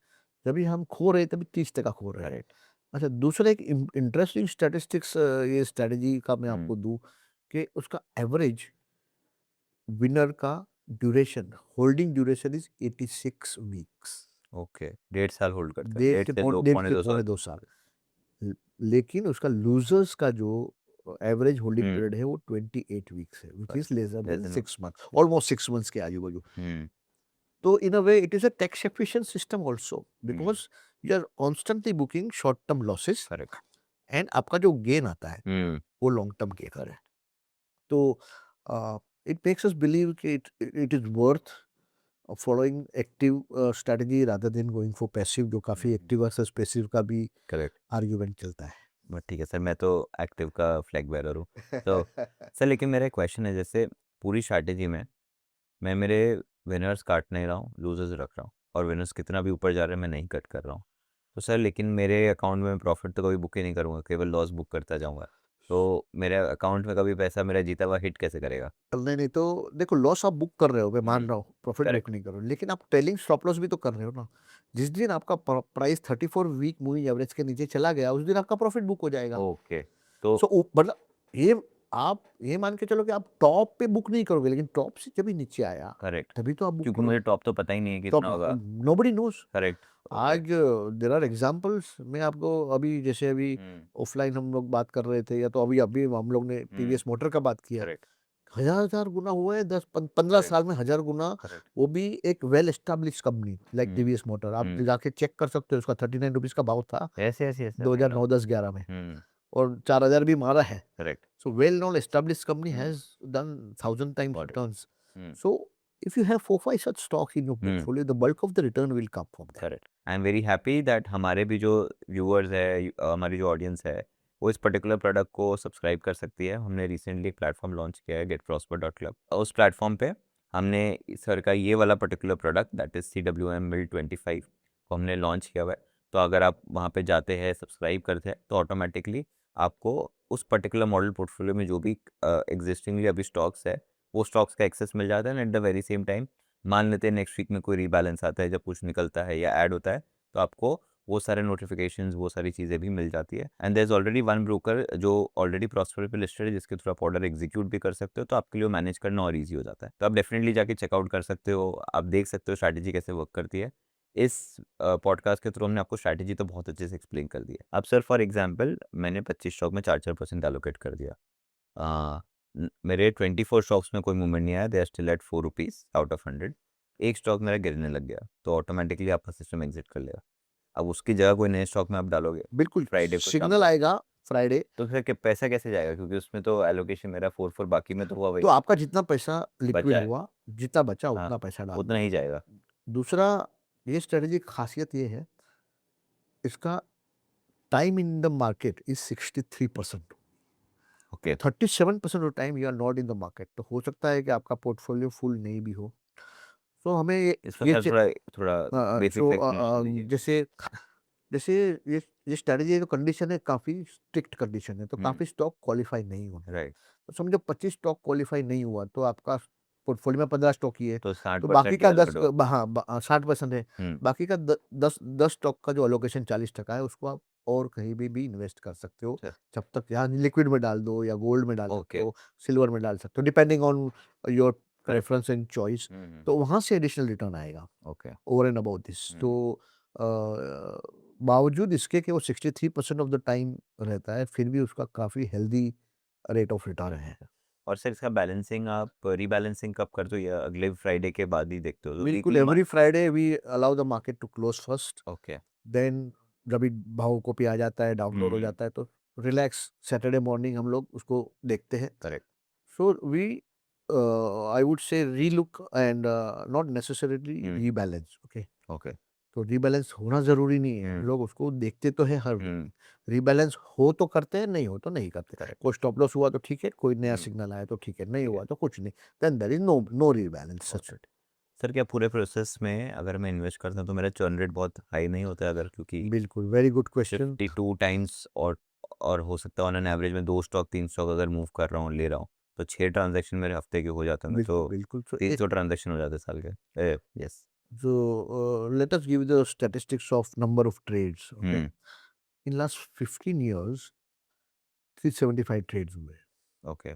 जब भी हम खो रहे हैं तभी 30% खो रहे हैं। करेक्ट। अच्छा, दूसरा एक इंटरेस्टिंग स्टैटिस्टिक्स ये स्ट्रेटजी का मैं आपको दूं कि उसका एवरेज विनर का duration, holding duration is 86 weeks. Okay, 1.5 साल होल्ड करता है, डेढ़ डेढ़ से से दो, डेढ़ पौने से 2 साल। पौने 2 साल। लेकिन उसका लूजर्स का जो एवरेज होल्डिंग हम्म, पीरियड है वो 28 वीक्स है, which is lesser Less than than 6 month, almost 6 months के आजू बाजू। Hmm, So in a way, it is a tax efficient system also, hmm, because you are constantly booking short term losses correct. and आपका जो गेन आता है हम्म, वो लॉन्ग टर्म गेन है। तो it makes us believe कि it is worth following active strategy rather than going for passive, जो काफी एक्टिव वर्सेस पैसिव का भी करेक्ट। आर्ग्यूमेंट चलता है। बट ठीक है सर, मैं तो एक्टिव का फ्लैग बेरर हूँ। तो सर, लेकिन मेरा एक क्वेश्चन है, जैसे पूरी स्ट्रैटेजी में मैं मेरे विनर्स काट नहीं रहा हूँ, लूजर्स रख रहा हूँ, और विनर्स कितना भी ऊपर जा रहे हैं मैं नहीं कट कर रहा हूँ। तो सर, लेकिन मेरे अकाउंट में प्रॉफिट तो कभी बुक ही नहीं करूँगा, केवल लॉस बुक करता जाऊँगा। तो मेरे अकाउंट में कभी पैसा मेरा जीता हुआ हिट कैसे करेगा? नहीं नहीं, तो देखो, लॉस आप बुक कर रहे हो, मैं मान रहा हूँ, प्रॉफिट बुक करेक्ट। नहीं कर रहे हो, लेकिन आप टेलिंग स्टॉप लॉस भी तो कर रहे हो ना। जिस दिन आपका प्राइस 34 वीक मूविंग एवरेज के नीचे चला गया, उस दिन आपका प्रॉफिट बुक हो जाएगा। ओके, तो सो मतलब ये आप ये मान के चलो कि आप टॉप पे बुक नहीं करोगे, लेकिन टॉप से जब भी नीचे आया करेक्ट, तभी तो आप बुक क्योंकि मुझे करोगे। टॉप तो पता ही नहीं है टॉप कितना होगा। Nobody knows. करेक्ट। ओके। आज देयर आर एग्जांपल्स, मैं आपको अभी जैसे अभी ऑफलाइन हम लोग बात कर रहे थे, या तो अभी अभी हम लोग ने टीवीएस मोटर का बात किया, करेक्ट। हजार हजार गुना हुआ है, 10-15 करेक्ट। साल में 1000 गुना। करेक्ट। वो भी एक well establish company like TVS motor, आप जाके चेक कर सकते हो, उसका 39 रुपीज का भाव था ऐसे ऐसे ऐसे 2009-10-11 में, और 4000 भी मारा है। Correct. So well-known established company has done 1,000 times Got it. returns. So if you have 4-5 such stocks in your portfolio, the bulk of the return will come from that. Correct. I am very happy that हमारे भी जो व्यूअर्स है, हमारी जो ऑडियंस है, वो इस पर्टिकुलर प्रोडक्ट को सब्सक्राइब कर सकती है। हमने रिसेंटली एक प्लेटफॉर्म लॉन्च किया है getprosper.club। उस प्लेटफॉर्म पे हमने सर का ये वाला particular product that is CWM Mill 25 को हमने लॉन्च किया हुआ है। तो अगर आप वहाँ पे जाते हैं, सब्सक्राइब करते हैं, तो ऑटोमेटिकली आपको उस पर्टिकुलर मॉडल पोर्टफोलियो में जो भी एग्जिस्टिंगली अभी स्टॉक्स है, वो स्टॉक्स का एक्सेस मिल जाता है। And at the very same time मान लेते हैं नेक्स्ट वीक में कोई रीबैलेंस आता है, जब कुछ निकलता है या ऐड होता है, तो आपको वो सारे नोटिफिकेशंस, वो सारी चीज़ें भी मिल जाती है। And there is already one broker जो ऑलरेडी प्रॉस्पर पे लिस्टेड है, जिसके थ्रू आप ऑर्डर एग्जीक्यूट भी कर सकते हो, तो आपके लिए मैनेज करना और ईजी हो जाता है। तो आप डेफिनेटली जाके चेकआउट कर सकते हो, आप देख सकते हो स्ट्रैटेजी कैसे वर्क करती है। इस पॉडकास्ट के थ्रू हमने आपको स्ट्रैटेजी तो बहुत अच्छे से एक्सप्लेन कर दी है। अब सर फॉर एग्जांपल मैंने 25 स्टॉक में 4-4% एलोकेट कर दिया। मेरे 24 स्टॉक्स में कोई मूवमेंट नहीं आया, they are still at 4 rupees out of 100। एक स्टॉक मेरा गिरने लग गया, तो ऑटोमेटिकली आपका सिस्टम एग्जिट कर लेगा। अब उसकी जगह कोई नए स्टॉक में आप डालोगे बिल्कुल फ्राइडे को शाम सिग्नल को, आएगा फ्राइडे, तो फिर पैसा कैसे जाएगा? क्योंकि उसमें तो एलोकेशन मेरा 4 बाकी में तो हुआ वही तो आपका जितना पैसा बचा लिक्विड है। हुआ, जितना बचा हाँ, उतना पैसा डाल उतना दो। ही जाएगा। दूसरा, ये स्ट्रेटजी की खासियत ये है, इसका time in the market is 63%। Okay, 37% of time you are not in the market. तो हो सकता है कि आपका पोर्टफोलियो फुल नहीं भी हो। तो हमें इसमें ये सर थोड़ा थोड़ा बेसिक एक्सप्लेनेशन दीजिए। जैसे जैसे ये स्ट्रेटजी जो कंडीशन है, काफ़ी स्ट्रिक्ट कंडीशन है, तो हुँ, काफ़ी स्टॉक क्वालिफाई नहीं होंगे। राइट, तो समझो 25 स्टॉक क्वालिफाई नहीं हुआ, तो आपका पोर्टफोलियो में 15 स्टॉक ही है, तो तो बाकी 60% ही का 10 एलोकेट होगा। हाँ 60% है। हुँ, बाकी का 10 स्टॉक का जो अलोकेशन 40% है, उसको आप और कहीं भी इन्वेस्ट कर सकते हो। अच्छा, जब तक यहाँ लिक्विड में डाल दो या गोल्ड में डाल सकते ओके, हो, सिल्वर में डाल सकते हो, depending on your correct. Preference and choice. Hmm, hmm, तो वहाँ से एडिशनल रिटर्न आएगा okay, over and about this. तो हुँ। बावजूद इसके कि वो 63% ऑफ द टाइम रहता है, फिर भी उसका काफ़ी हेल्दी रेट ऑफ रिटर्न है। और सर इसका बैलेंसिंग आप रीबैलेंसिंग कब करते हो या अगले फ्राइडे के बाद ही देखते हो? तो बिल्कुल, weekly every Friday we allow the market to close first, okay, then जब भी भाव कॉपी आ जाता है, डाउनलोड हो हुँ, जाता है, तो रिलैक्स सैटरडे मॉर्निंग हम लोग उसको देखते हैं। Correct, so we I would say relook and not necessarily hmm, rebalance, okay. Okay, तो रीबैलेंस होना ज़रूरी नहीं है, हुँ, लोग उसको देखते तो हैं हर वीक। हुँ, रीबैलेंस हो तो करते हैं, नहीं हो तो नहीं करते। करेक्ट, कोई स्टॉप लॉस हुआ तो ठीक है, कोई नया हुँ, सिग्नल आया तो ठीक है, नहीं ठीक है, हुआ तो कुछ नहीं। Then there is no rebalance got such. It. Sir क्या पूरे प्रोसेस में अगर मैं इन्वेस्ट करता हूँ तो मेरा चर्न रेट बहुत हाई नहीं होता है अगर, क्योंकि बिल्कुल, वेरी गुड क्वेश्चन। 52 टाइम्स और हो सकता है ऑन एन एवरेज में 2 स्टॉक 3 स्टॉक अगर मूव कर रहा हूँ, ले रहा हूँ, तो 6 ट्रांज़ैक्शन मेरे हफ्ते के हो जाते होंगे, बिल्कुल, तो बिल्कुल। 300 ट्रांज़ैक्शन हो जाते हैं साल के। Yes. Let us give the statistics of number of trades, okay? Hmm, In last 15 years, 375 trades हुए। Okay,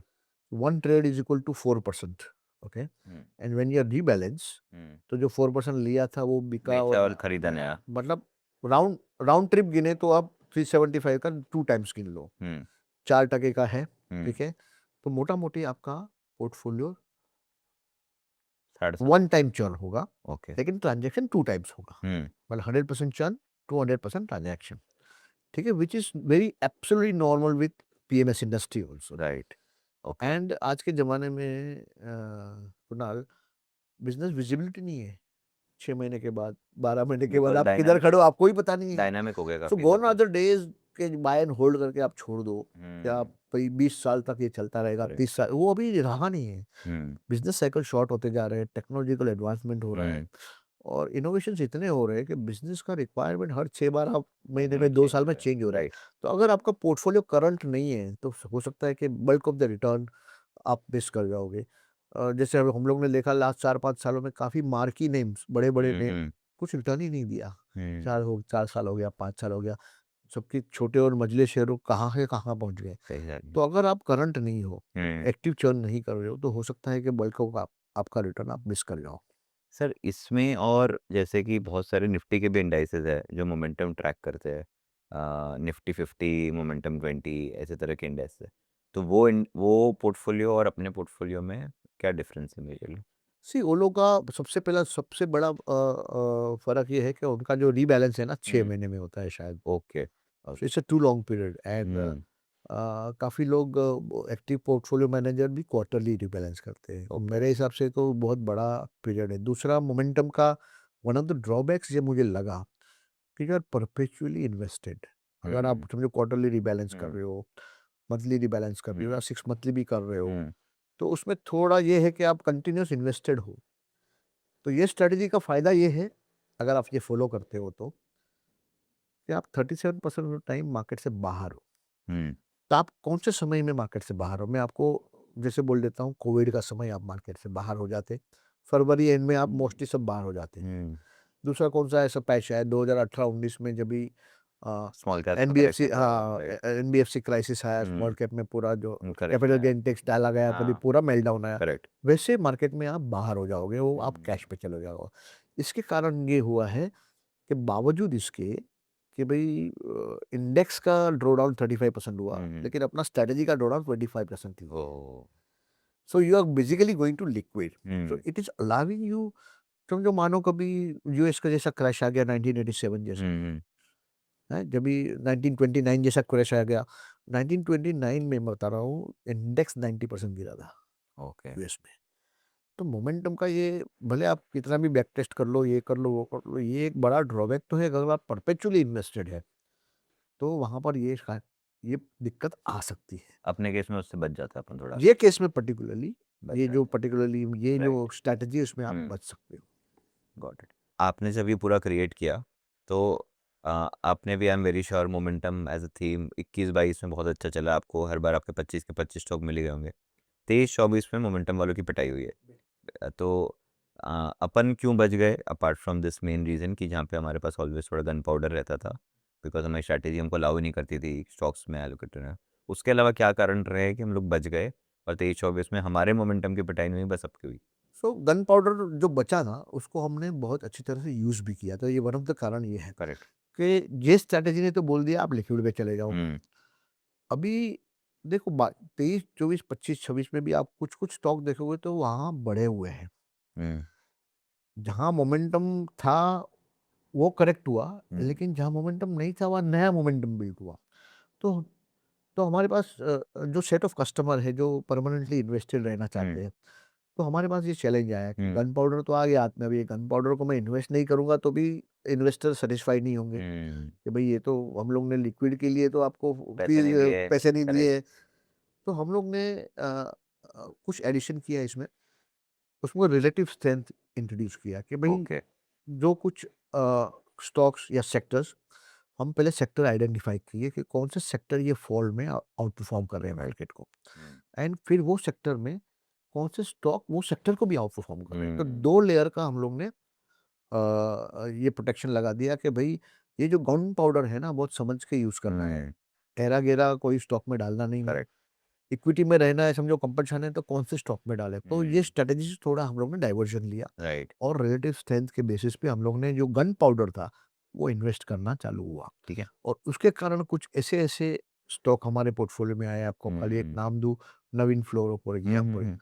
One trade is equal to 4%, okay? Hmm, And when you rebalance, हुँ, तो जो 4% लिया था वो बिका, बेचा और और खरीदा नया। मतलब राउंड राउंड ट्रिप गिने तो आप 375 का 2 टाइम्स गिन लो। हुँ, 4% का है, हुँ, ठीक है? तो मोटा-मोटी आपका पोर्टफोलियो साढ़े 7 1 टाइम चर्न होगा, ओके, लेकिन ट्रांज़ैक्शन 2 टाइम्स होगा। हुँ, मतलब 100% चर्न, 200% ट्रांज़ैक्शन, ठीक है? Which is very absolutely normal with PMS industry also. Right, okay. And आज के ज़माने में कुणाल, बिज़नेस विज़िबिलिटी नहीं है। 6 महीने के बाद, 12 महीने के बाद बिल्कुल आप किधर खड़े हो आपको ही पता नहीं है। डायनामिक हो गया सो काफ़ी गोन आर ज़्यादा। द डेज़ के बाय एंड होल्ड करके आप छोड़ दो, या हुँ, भई 20 साल तक ये चलता रहेगा, करेक्ट, 30 साल, वो अभी रहा नहीं है। हुँ, बिज़नेस साइकिल शॉर्ट होते जा रहे हैं, टेक्नोलॉजिकल एडवांसमेंट हो रहा है, हुँ, और इनोवेशंस इतने हो रहे हैं कि बिज़नेस का रिक्वायरमेंट हर 6 बार आप महीने में में, 2 चेंज साल हो में रहा है, चेंज हो रहा है। राइट, तो अगर आपका पोर्टफोलियो करंट नहीं है, तो हो सकता है कि बल्क ऑफ द रिटर्न आप मिस कर जाओगे। जैसे अब हम लोग ने देखा लास्ट 4-5 सालों में काफ़ी मार्की नेम्स, बड़े-बड़े हुँ, नेम, हुँ, कुछ रिटर्न ही नहीं दिया। हुँ, 4 साल हो गया, 5 साल हो गया, सबके छोटे और मझले शेयरों कहाँ से कहाँ पहुँच गए। सही जा रही है। तो अगर आप करंट नहीं हो, हुँ, एक्टिव चर्न नहीं कर रहे हो, तो हो सकता है कि बल्क ऑफ आपका रिटर्न आप मिस कर जाओ। सर इसमें और जैसे कि बहुत सारे निफ्टी के भी इंडाइसेस है जो मोमेंटम ट्रैक करते हैं, निफ्टी 50, मोमेंटम 20 ऐसे तरह के इंडेक्स है। तो वो पोर्टफोलियो और अपने पोर्टफोलियो में क्या डिफरेंस है मेजरली? सी ओलो का सबसे पहला सबसे बड़ा फ़र्क ये है कि उनका जो रीबैलेंस है ना, 6 हुँ, महीने में होता है शायद। Okay, so okay, it's a too long period, and hmm, काफ़ी लोग एक्टिव पोर्टफोलियो मैनेजर भी क्वार्टरली रिबैलेंस करते हैं। ओके, मेरे हिसाब से तो बहुत बड़ा पीरियड है। दूसरा, मोमेंटम का वन ऑफ द ड्रॉबैक्स ये मुझे लगा कि यू आर परपेचुअली इन्वेस्टेड। अगर आप समझो क्वार्टरली रिबैलेंस कर हुँ, रहे हो, मंथली रिबैलेंस कर रहे हो हुँ, या 6 मंथली भी कर रहे हो, हुँ, तो उसमें थोड़ा ये है कि आप कंटिन्यूअस इन्वेस्टेड हो। तो ये स्ट्रैटेजी का फ़ायदा ये है, अगर आप ये फ़ॉलो करते हो तो, कि आप 37% ऑफ द टाइम मार्केट से बाहर हो। हुँ, तो आप कौन से समय में मार्केट से बाहर हो? मैं आपको जैसे बोल देता हूँ, कोविड का समय आप मार्केट से बाहर हो जाते। फरवरी एंड में आप मोस्टली सब बाहर हो जाते। हुँ, दूसरा कौन-सा ऐसा पैच है 2018-19 में जब भी अ, स्मॉल कैप्स का एनबीएफसी करेक्शन था, हाँ, राइट। एनबीएफसी क्राइसिस आया, हुँ, स्मॉल कैप में पूरा जो करेक्शन कैपिटल आया, गेन टैक्स डाला गया, तभी हाँ, पूरा मेल्टडाउन आया। करेक्ट। वैसे मार्केट में आप बाहर हो जाओगे, वो आप हुँ, कैश पे चले जाओगे। इसके कारण ये हुआ है कि बावजूद इसके कि भई इंडेक्स का ड्रॉडाउन 35% हुआ, हुँ, हुँ, लेकिन अपना स्ट्रैटेजी का ड्रॉडाउन 25% ही हुआ। Oh! So you are basically going to liquid. So hmm, it is allowing you, समझो मानो कभी यूएस का जैसा क्रैश आ गया 1987 हुँ, जैसा, हुँ, हैं? जब भी 1929 जैसा क्रैश आ गया, 1929 में मैं बता रहा हूँ इंडेक्स 90% गिरा था ओके, यूएस में। तो मोमेंटम का ये भले आप कितना भी बैक टेस्ट कर लो, ये कर लो, वो कर लो, ये एक बड़ा ड्रॉबैक तो है अगर आप परपेचुअली इन्वेस्टेड है, तो वहाँ पर ये दिक्कत आ सकती है। अपने केस में उससे बच जाता है अपन थोड़ा, ये केस में पर्टिकुलरली, बच ये जो जाते हैं, पर्टिकुलरली ये जो राइट, स्ट्रैटेजी है उसमें आप हुँ, बच सकते हो। Got it. आपने जब ये पूरा क्रिएट किया, तो आपने भी I am very sure momentum as a theme 21-22 में बहुत अच्छा चला आपको, हर बार आपके 25 के 25 स्टॉक मिल ही गए होंगे। 23-24 में मोमेंटम वालों की पिटाई हुई है। तो अपन क्यों बच गए apart from this main reason कि जहाँ पे हमारे पास ऑलवेज़ थोड़ा गन पाउडर रहता था, बिकॉज़ हमारी स्ट्रैटेजी हमको अलाउ ही नहीं करती थी स्टॉक्स में एलोकेट रहना। उसके अलावा क्या कारण रहे कि हम लोग बच गए और 23-24 में हमारे मोमेंटम की पिटाई नहीं हुई, बस सबकी हुई? सो गन पाउडर जो बचा ना, उसको हमने बहुत अच्छी तरह से यूज़ भी किया। तो ये वन ऑफ द कारण ये है करेक्ट। कि ये स्ट्रैटेजी ने तो बोल दिया आप लिक्विड पे चले जाओ। हुँ, अभी देखो, बा 23, 24, 25, 26 में भी आप कुछ-कुछ स्टॉक देखोगे तो वहाँ बढ़े हुए हैं। हुँ, जहाँ मोमेंटम था वो करेक्ट हुआ, हुँ, लेकिन जहाँ मोमेंटम नहीं था वहाँ नया मोमेंटम बिल्ड हुआ। तो तो हमारे पास जो सेट ऑफ कस्टमर है जो परमानेंटली इन्वेस्टेड रहना हुँ, चाहते हैं, तो हमारे पास ये चैलेंज आया कि हुँ, गन पाउडर तो आ गया हाथ में, अभी गन पाउडर को मैं इन्वेस्ट नहीं करूँगा तो भी इन्वेस्टर सैटिस्फाई नहीं होंगे हुँ, कि भई ये तो हम लोग ने लिक्विड के लिए तो आपको पैसे नहीं फिर दिए, पैसे नहीं करेक्ट। दिए। तो हम लोग ने कुछ एडिशन किया इसमें, उसमें रिलेटिव स्ट्रेंथ इंट्रोड्यूस किया कि भई ओके। जो कुछ स्टॉक्स या सेक्टर्स, हम पहले सेक्टर आइडेंटिफाई किए कि कौन से सेक्टर ये फॉल में आउट परफॉर्म कर रहे हैं राइट। मार्केट को, हुँ, एंड फिर वो सेक्टर में कौन से स्टॉक वो सेक्टर को भी आउट परफॉर्म कर रहे हैं। तो हुँ, 2 लेयर का हम लोग ने ये प्रोटेक्शन लगा दिया कि भई ये जो गन पाउडर है ना बहुत समझ के यूज़ करना है। हुँ, टेरा-गेरा कोई स्टॉक में डालना नहीं है। करेक्ट। इक्विटी में रहना है, समझो कंपल्शन है तो कौन से स्टॉक में डालें। तो ये हुँ, स्ट्रैटेजी से थोड़ा हम लोग ने डाइवर्जन लिया राइट, और रिलेटिव स्ट्रेंथ के बेसिस पे हम लोग ने जो गन पाउडर था, वो इन्वेस्ट करना चालू हुआ। ठीक है। और उसके कारण कुछ ऐसे-ऐसे स्टॉक हमारे पोर्टफोलियो में आए, आपको हुँ, खाली एक हुँ, नाम दूँ, नवीन फ्लोरो फॉर हुँ, हुँ, एग्ज़ाम्पल। हुँ।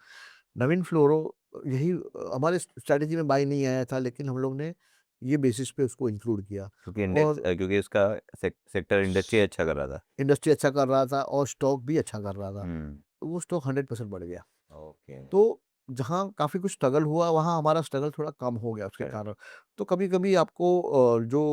नवीन फ्लोरो यही हमारे स्ट्रैटेजी में बाय नहीं आया था, लेकिन हम लोग ने ये बेसिस पे उसको इंक्लूड किया और क्योंकि उसका सेक्टर इंडस्ट्री अच्छा कर रहा था। इंडस्ट्री अच्छा कर रहा था और स्टॉक भी अच्छा कर रहा था। हुँ, तो वो स्टॉक 100% बढ़ गया। ओके, तो जहाँ काफ़ी कुछ स्ट्रगल हुआ, वहाँ हमारा स्ट्रगल थोड़ा कम हो गया उसके करेक्ट। कारण। तो कभी-कभी आपको जो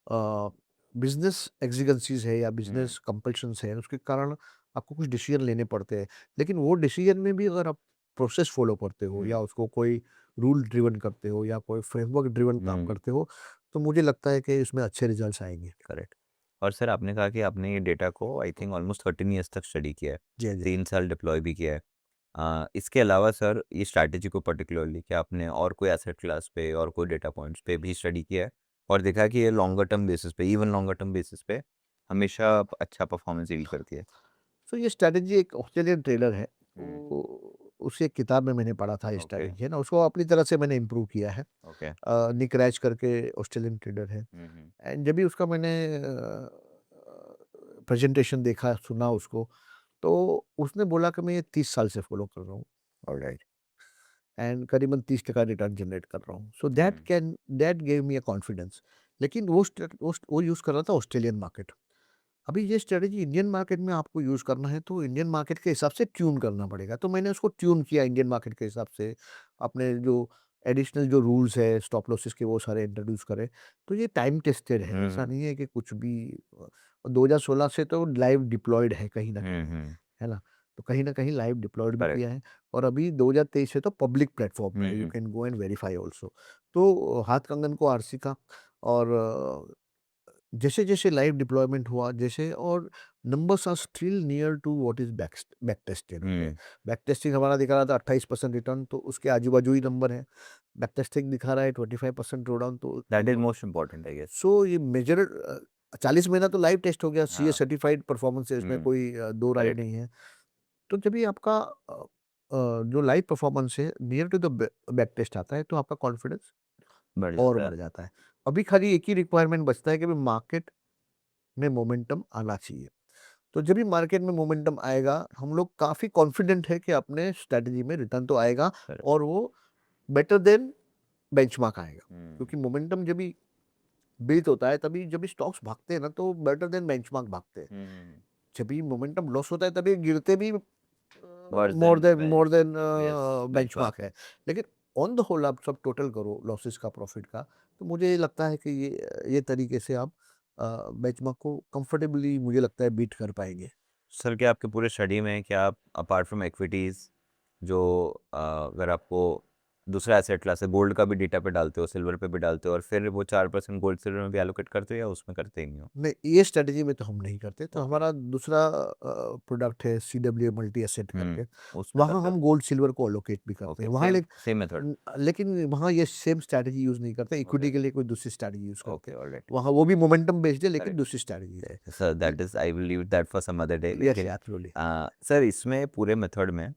अ, बिज़नेस एक्सीजेंसीज़ है या हुँ, बिज़नेस कंपल्शंस है, उसके कारण आपको कुछ डिसीज़न लेने पड़ते हैं। लेकिन वो डिसीज़न में भी अगर आप प्रोसेस फ़ॉलो करते हो हुँ, या उसको कोई रूल ड्रिवन करते हो या कोई फ्रेमवर्क ड्रिवन काम हुँ, करते हो, तो मुझे लगता है कि इसमें अच्छे रिज़ल्ट्स आएँगे। करेक्ट। और सर आपने कहा कि आपने ये डेटा को आई थिंक ऑलमोस्ट 13 ईयर्स तक स्टडी किया है। जी, हाँ जी। 3 साल डिप्लॉय भी किया है। इसके अलावा सर ये स्ट्रैटेजी को पर्टिकुलरली क्या आपने और कोई एसेट क्लास पे और कोई डेटा पॉइंट्स पे भी स्टडी किया है? और देखा है कि ये लॉन्गर टर्म बेसिस पे इवन लॉन्गर टर्म बेसिस पे हमेशा अच्छा परफॉर्मेंस यील्ड करती है? तो ये स्ट्रैटेजी एक ऑस्ट्रेलियन ट्रेडर है, हुँ, तो उसकी एक किताब में मैंने पढ़ा था ये ओके, स्ट्रैटेजी है ना, उसको अपनी तरह से मैंने इम्प्रूव किया है। ओके। निक रैज करके ऑस्ट्रेलियन ट्रेडर है, हुँ, हुँ, एंड जब भी उसका मैंने प्रेजेंटेशन देखा, सुना उसको, तो उसने बोला कि मैं ये 30 साल से फॉलो कर रहा हूँ ऑलराइट। एंड करीबन 30% रिटर्न जनरेट कर रहा हूँ। So hmm, that give me a confidence. लेकिन वो यूज़ कर रहा था ऑस्ट्रेलियन मार्केट। अभी ये स्ट्रैटेजी इंडियन मार्केट में आपको यूज़ करना है तो इंडियन मार्केट के हिसाब से ट्यून करना पड़ेगा। तो मैंने उसको ट्यून किया इंडियन मार्केट के हिसाब से। अपने जो एडिशनल जो रूल्स है स्टॉप लॉसेस के वो सारे इंट्रोड्यूस करे। तो ये टाइम टेस्टेड है, ऐसा हम्म नहीं है कि कुछ भी 2016 से तो लाइव डिप्लॉयड है कहीं ना कहीं, हम्म है ना? तो कहीं न कहीं लाइव डिप्लॉयड भी करेक्ट किया है और अभी 2023 से तो पब्लिक प्लेटफ़ॉर्म पे है, you hmm can go and verify also. तो हाथ कंगन को आरसी का और जैसे-जैसे लाइव डिप्लॉयमेंट हुआ जैसे और numbers are still near to what is back tested, okay. Hmm back testing हमारा दिखा रहा था 28% रिटर्न, तो उसके आजू-बाजू ही नंबर है। बैक टेस्टिंग दिखा रहा है 25% ड्रॉ डाउन, तो that is most important I guess so ये मेजर 40 महीना तो लाइव टेस्ट हो गया, सीए हाँ सर्टिफाइड परफॉर्मेंस है, इसमें कोई दो राय करेक्ट नहीं है। तो जब भी आपका जो लाइव परफॉर्मेंस है near to the back test आता है तो आपका कॉन्फिडेंस बढ़ और जाता है बढ़ जाता है। अभी खाली एक ही रिक्वायरमेंट बचता है कि भाई मार्केट में मोमेंटम आना चाहिए। तो जब भी मार्केट में मोमेंटम आएगा हम लोग काफ़ी कॉन्फिडेंट है कि अपने स्ट्रैटेजी में रिटर्न तो आएगा करेक्ट और वो बेटर देन बेंचमार्क आएगा। हम्म क्योंकि मोमेंटम जब भी बिल्ड होता है तभी जब भी स्टॉक्स भागते हैं ना तो बेटर देन बेंचमार्क भागते हैं। हम्म जब भी मोमेंटम लॉस होता है तभी गिरते भी worse more than than bench yes benchmark benchmark है। लेकिन ऑन द होल आप सब टोटल करो लॉसेस का, प्रॉफिट का, तो मुझे लगता है कि ये तरीके से आप बेंचमार्क को कंफर्टेबली मुझे लगता है बीट कर पाएँगे। सर क्या आपके पूरे स्टडी में क्या आप अपार्ट फ्रॉम एक्विटीज़ जो अगर आपको दूसरा एसेट क्लास है गोल्ड का भी डेटा पे डालते हो सिल्वर पे भी डालते हो और फिर वो 4% गोल्ड सिल्वर में भी एलोकेट करते हो या उसमें करते ही नहीं हो नहीं, ये स्ट्रैटेजी में तो हम नहीं करते, तो ओके हमारा दूसरा प्रोडक्ट है सीडब्ल्यू मल्टी एसेट करके। उसमें वहाँ करते हो हम गोल्ड सिल्वर को अलोकेट भी करते हैं। ओके वहाँ सेम मेथड लेकिन वहाँ ये सेम स्ट्रैटेजी यूज़ नहीं करते, ओके इक्विटी के लिए कोई दूसरी स्ट्रैटेजी यूज़ करते ओके हैं। ऑलराइट वहाँ वो भी मोमेंटम बेस्ड है लेकिन करेक्ट दूसरी स्ट्रैटेजी है। Sir that is I will leave that for some other day yes, लेकिन एब्सोल्युटली। सर इसमें पूरे मेथड में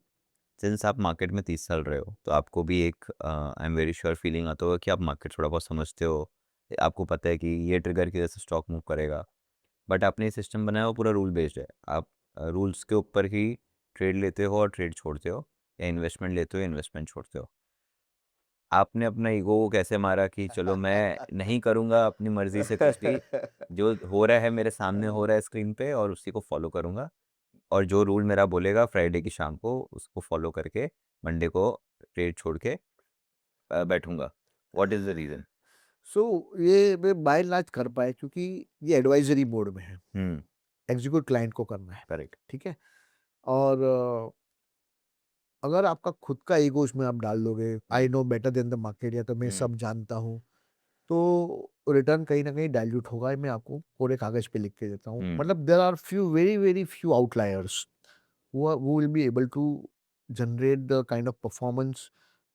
सिंस आप मार्केट में 30 साल रहे हो तो आपको भी एक I am very sure feeling आता होगा कि आप मार्केट थोड़ा बहुत समझते हो आपको पता है कि ये ट्रिगर की वजह से स्टॉक मूव करेगा बट आपने सिस्टम बनाया वो पूरा रूल बेस्ड है आप रूल्स के ऊपर ही ट्रेड लेते हो और ट्रेड छोड़ते हो या इन्वेस्टमेंट लेते हो या इन्वेस्टमेंट छोड़ते हो आपने अपना ईगो को कैसे मारा कि चलो मैं नहीं करूँगा अपनी मर्जी से कुछ भी जो हो रहा है मेरे सामने हो रहा है स्क्रीन पे और उसी को फॉलो करूँगा और जो रूल मेरा बोलेगा फ्राइडे की शाम को उसको फॉलो करके मंडे को ट्रेड छोड़ के बैठूंगा व्हाट इज द रीजन सो ये मैं बाय एंड लार्ज कर पाए क्योंकि ये एडवाइजरी मोड में है। हम्म एग्जीक्यूट क्लाइंट को करना है, करेक्ट ठीक है? और अगर आपका खुद का ईगो इसमें आप डाल दोगे, I know better than the market, या तो मैं सब जानता हूँ, तो रिटर्न कहीं न कहीं डाइल्यूट होगा। ये मैं आपको कोरे कागज़ पे लिख के देता हूँ। हम्म मतलब there are few very, very few outliers who will be able to generate the kind of performance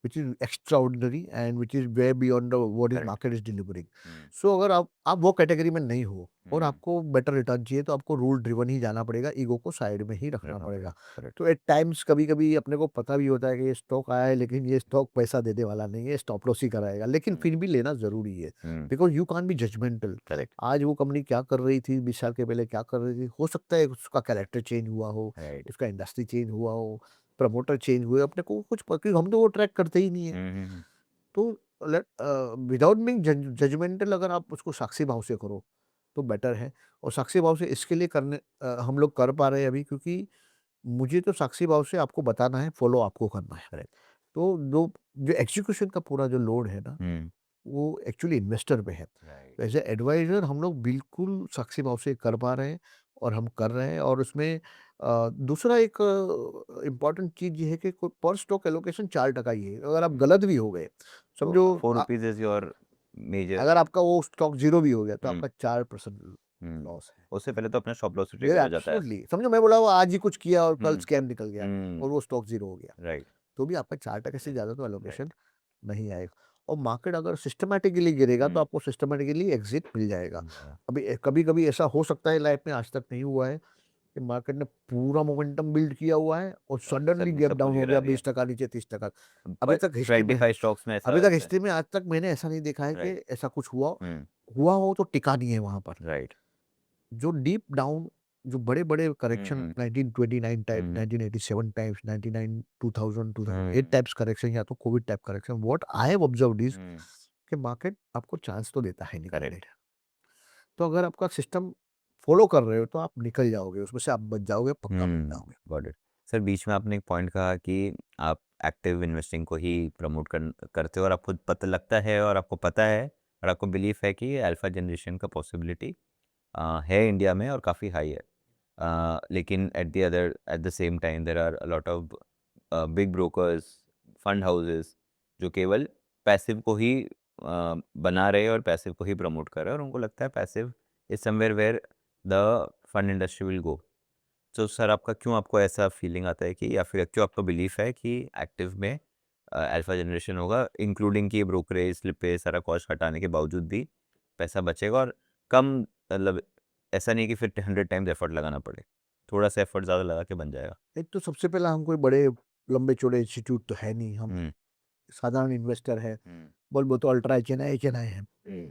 which is extraordinary and which is way beyond the what is correct market is delivering. Hmm So अगर आप वो कैटेगरी में नहीं हो और हम्म आपको बेटर रिटर्न चाहिए तो आपको रूल ड्रिवन ही जाना पड़ेगा, ईगो को साइड में ही रखना रखना पड़ेगा। पड़ेगा करेक्ट तो एट टाइम्स कभी-कभी अपने को पता भी होता है कि ये स्टॉक आया है लेकिन ये स्टॉक पैसा देने वाला नहीं है, स्टॉप लॉस ही कराएगा, लेकिन हम्म फिर भी लेना ज़रूरी है। Hmm because you can't be judgmental. Correct आज वो कंपनी क्या कर रही थी, 20 साल के पहले क्या कर रही थी, हो सकता है उसका कैरेक्टर चेंज हुआ हो, राइट उसका इंडस्ट्री चेंज हुआ हो, प्रमोटर चेंज हुए, अपने को कुछ क्योंकि हम तो वो ट्रैक करते ही नहीं है। हम्म तो विदाउट बीइंग जजमेंटल अगर आप उसको साक्षी भाव से करो, तो बेटर है। और साक्षी भाव से इसके लिए हम लोग कर पा रहे हैं अभी क्योंकि मुझे तो साक्षी भाव से आपको बताना है, फॉलो आपको करना है। करेक्ट तो जो एग्ज़ीक्यूशन का पूरा जो लोड है ना, हम्म वो एक्चुअली इन्वेस्टर पे है। राइट तो एज़ अ एडवाइज़र हम लोग बिल्कुल साक्षी भाव से कर पा रहे हैं और हम कर रहे हैं। और उसमें दूसरा एक इम्पॉर्टेंट चीज़ ये है कि कोई पर स्टॉक एलोकेशन 4% ही है। अगर आप गलत भी हो गए, तो समझो 4 रुपीज इज योर मेजर अगर आपका वो स्टॉक ज़ीरो भी हो गया, तो हम्म आपका 4% हम्म लॉस है। उससे पहले तो अपने स्टॉप लॉस ये ट्रिगर हो जाता है एब्सोल्युटली समझो, मैं बोला वो आज ही कुछ किया और कल हम्म स्कैम निकल गया हम्म और वो स्टॉक ज़ीरो हो गया। राइट तो भी आपका 4% से ज़्यादा तो एलोकेशन राइट नहीं आएगा। और मार्केट अगर सिस्टमैटिकली गिरेगा तो हम्म आपको सिस्टमैटिकली एग्ज़िट मिल जाएगा। yeah, अभी कभी-कभी ऐसा हो सकता है लाइफ़ में, आज तक नहीं हुआ है कि मार्केट ने पूरा मोमेंटम बिल्ड किया हुआ है और और सडनली सडनली गैप सब कुछ डाउन हो गिरा गया दिया 20% नीचे 30%। अभी बट तक हिस्ट्री में 25 स्टॉक्स में ऐसा अभी तक ऐसा है हिस्ट्री में आज तक मैंने ऐसा नहीं देखा है कि राइट ऐसा कुछ हुआ। हम्म हुआ हो तो टिका नहीं है वहाँ पर। राइट जो डीप डाउन जो बड़े-बड़े करेक्शन हम्म 1929 टाइप, हम्म 1987 टाइप्स, 99 2000 2008 हम्म टाइप्स करेक्शन या तो Covid type correction, what I have observed is hmm कि मार्केट आपको चांस तो देता है निकलने करेक्ट का। तो अगर आपका सिस्टम फॉलो कर रहे हो तो आप निकल जाओगे, उसमें से आप बच जाओगे, पक्का बच जाओगे। गॉट इट सर बीच में आपने एक पॉइंट कहा कि आप एक्टिव इन्वेस्टिंग को ही प्रमोट करते हो और आपको पता लगता है और आपको पता है और आपको बिलीफ है कि अल्फा जनरेशन का पॉसिबिलिटी है इंडिया में और काफ़ी हाई है। लेकिन at the same time there are a lot of big brokers, fund houses जो केवल पैसिव को ही बना रहे हैं और पैसिव को ही प्रमोट कर रहे हैं और उनको लगता है passive is somewhere where the fund industry will go. तो सर आपका क्यों आपको ऐसा फीलिंग आता है कि या फिर क्यों आपको बिलीफ है कि एक्टिव में अल्फा जनरेशन होगा, इंक्लूडिंग कि ब्रोकरेज स्लिपेज सारा कॉस्ट हटाने के बावजूद भी पैसा बचेगा और कम, मतलब ऐसा नहीं कि फिर 100 टाइम्स एफर्ट लगाना पड़े, थोड़ा सा एफर्ट ज़्यादा लगा के बन जाएगा। एक तो सबसे पहला हम कोई बड़े लंबे चौड़े इंस्टीट्यूट तो है नहीं, हम हम्म साधारण इन्वेस्टर है। हम्म बोल तो अल्ट्रा एच एन आई है,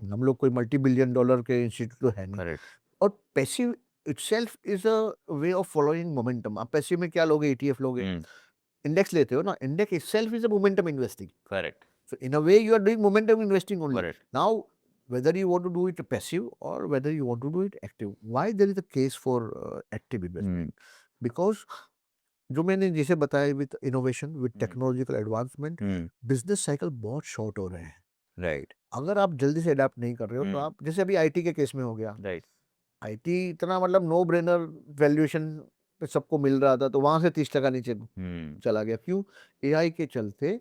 हम लोग कोई मल्टी बिलियन डॉलर के इंस्टीट्यूट तो है नहीं। करेक्ट। और passive itself is a way of following momentum. आप पैसिव में क्या लोगे, ETF लोगे, इंडेक्स लेते हो ना, index itself is a momentum investing. Correct. So in a way, you are doing momentum investing only. Correct. Now, whether you want to do it passive or whether you want to do it active, why there is a case for active investing? Because जो मैंने जैसे बताया, with innovation, with technological advancement, business cycle बहुत शॉर्ट हो रहे हैं। राइट। अगर आप जल्दी से अडाप्ट नहीं कर रहे हो तो आप, जैसे अभी IT के केस में हो गया, राइट। IT इतना मतलब नो ब्रेनर वैल्यूएशन पे सबको मिल रहा था, तो वहां से 30% नीचे चला गया। क्यों? AI के चलते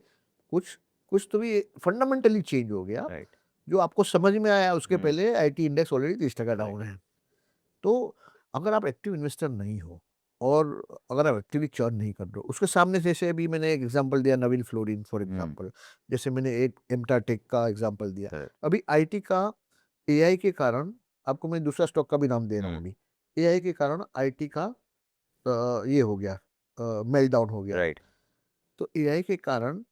कुछ कुछ तो भी फंडामेंटली चेंज हो गया। राइट। जो आपको समझ में आया उसके हम्म। पहले IT इंडेक्स ऑलरेडी 30% डाउन है। तो अगर आप एक्टिव इन्वेस्टर नहीं हो और अगर आप एक्टिवली चर्न नहीं कर रहे हो, उसके सामने जैसे अभी मैंने एक एग्जांपल दिया, नवीन फ्लोरिन फॉर एग्जांपल, जैसे मैंने एक एमटाटेक का एग्जांपल दिया। Correct. अभी IT का AI के कारण, आपको मैं दूसरा स्टॉक का भी नाम दे रहा हूँ अभी, AI के कारण IT का ये हो गया, मेल्ट डाउन हो गया। राइट। तो AI के कारण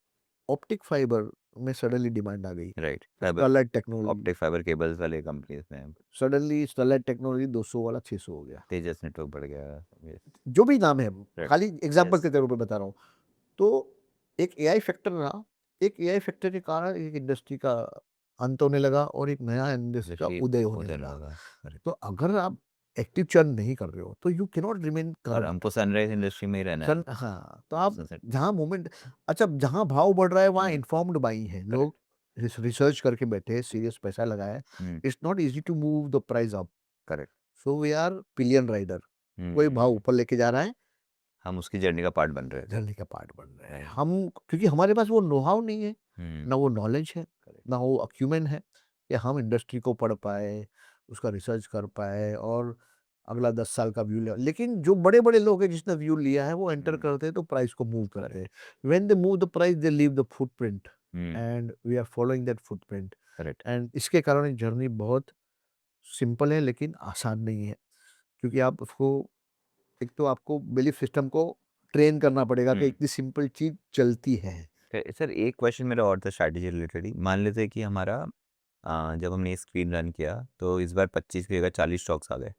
ऑप्टिक फाइबर में सडनली डिमांड आ गई। Right. Sterlite technology, optic fibre cables वाले कंपनीज में सडनली स्टरलाइट टेक्नोलॉजी 200 वाला 600 हो गया। तेजस नेटवर्क बढ़ गया। जो भी नाम है, Right. खाली एग्जांपल Yes. के तौर पे बता रहा हूँ। तो एक AI फैक्टर रहा, एक AI फैक्टर के कारण एक इंडस्ट्री का अंत होने लगा और एक नया इंडस्ट्री का उदय होने लगा। तो अगर आप एक्टिव चर्न नहीं कर रहे हो तो यू कैन नॉट रिमेन और कर्म। हमको सनराइज इंडस्ट्री में ही रहना है। हाँ, तो आप Sunset. जहाँ मोमेंट, अच्छा जहाँ भाव बढ़ रहा है वहाँ हम्म। इन्फॉर्म्ड बाइंग है, लोग रिसर्च करके बैठे हैं, सीरियस पैसा लगाए। It's not easy to move the price up. Correct. So we are pillion rider. कोई भाव ऊपर लेके जा रहा है, हम उसकी जर्नी का पार्ट बन रहे हैं। जर्नी का पार्ट बन रहे हैं हम, क्योंकि हमारे पास वो नो हाउ नहीं है, ना वो नॉलेज है, ना वो अक्यूमेंट है कि हम इंडस्ट्री को पढ़ पाए, उसका रिसर्च कर पाए और अगला 10 साल का व्यू ले। लेकिन जो बड़े बड़े लोग हैं जिसने व्यू लिया है वो एंटर करते हैं तो प्राइस को मूव करते हैं। When they move the price they leave the footprint and we are following that footprint. Correct. And इसके कारण जर्नी बहुत सिंपल है लेकिन आसान नहीं है, क्योंकि आप उसको, एक तो आपको बिलीफ सिस्टम को ट्रेन करना पड़ेगा कि इतनी सिंपल चीज चलती है। सर एक क्वेश्चन मेरा और था स्ट्रैटेजी रिलेटेड ही। मान लेते हैं कि हमारा जब हमने स्क्रीन रन किया तो इस बार 25 की जगह 40 स्टॉक्स आ गए,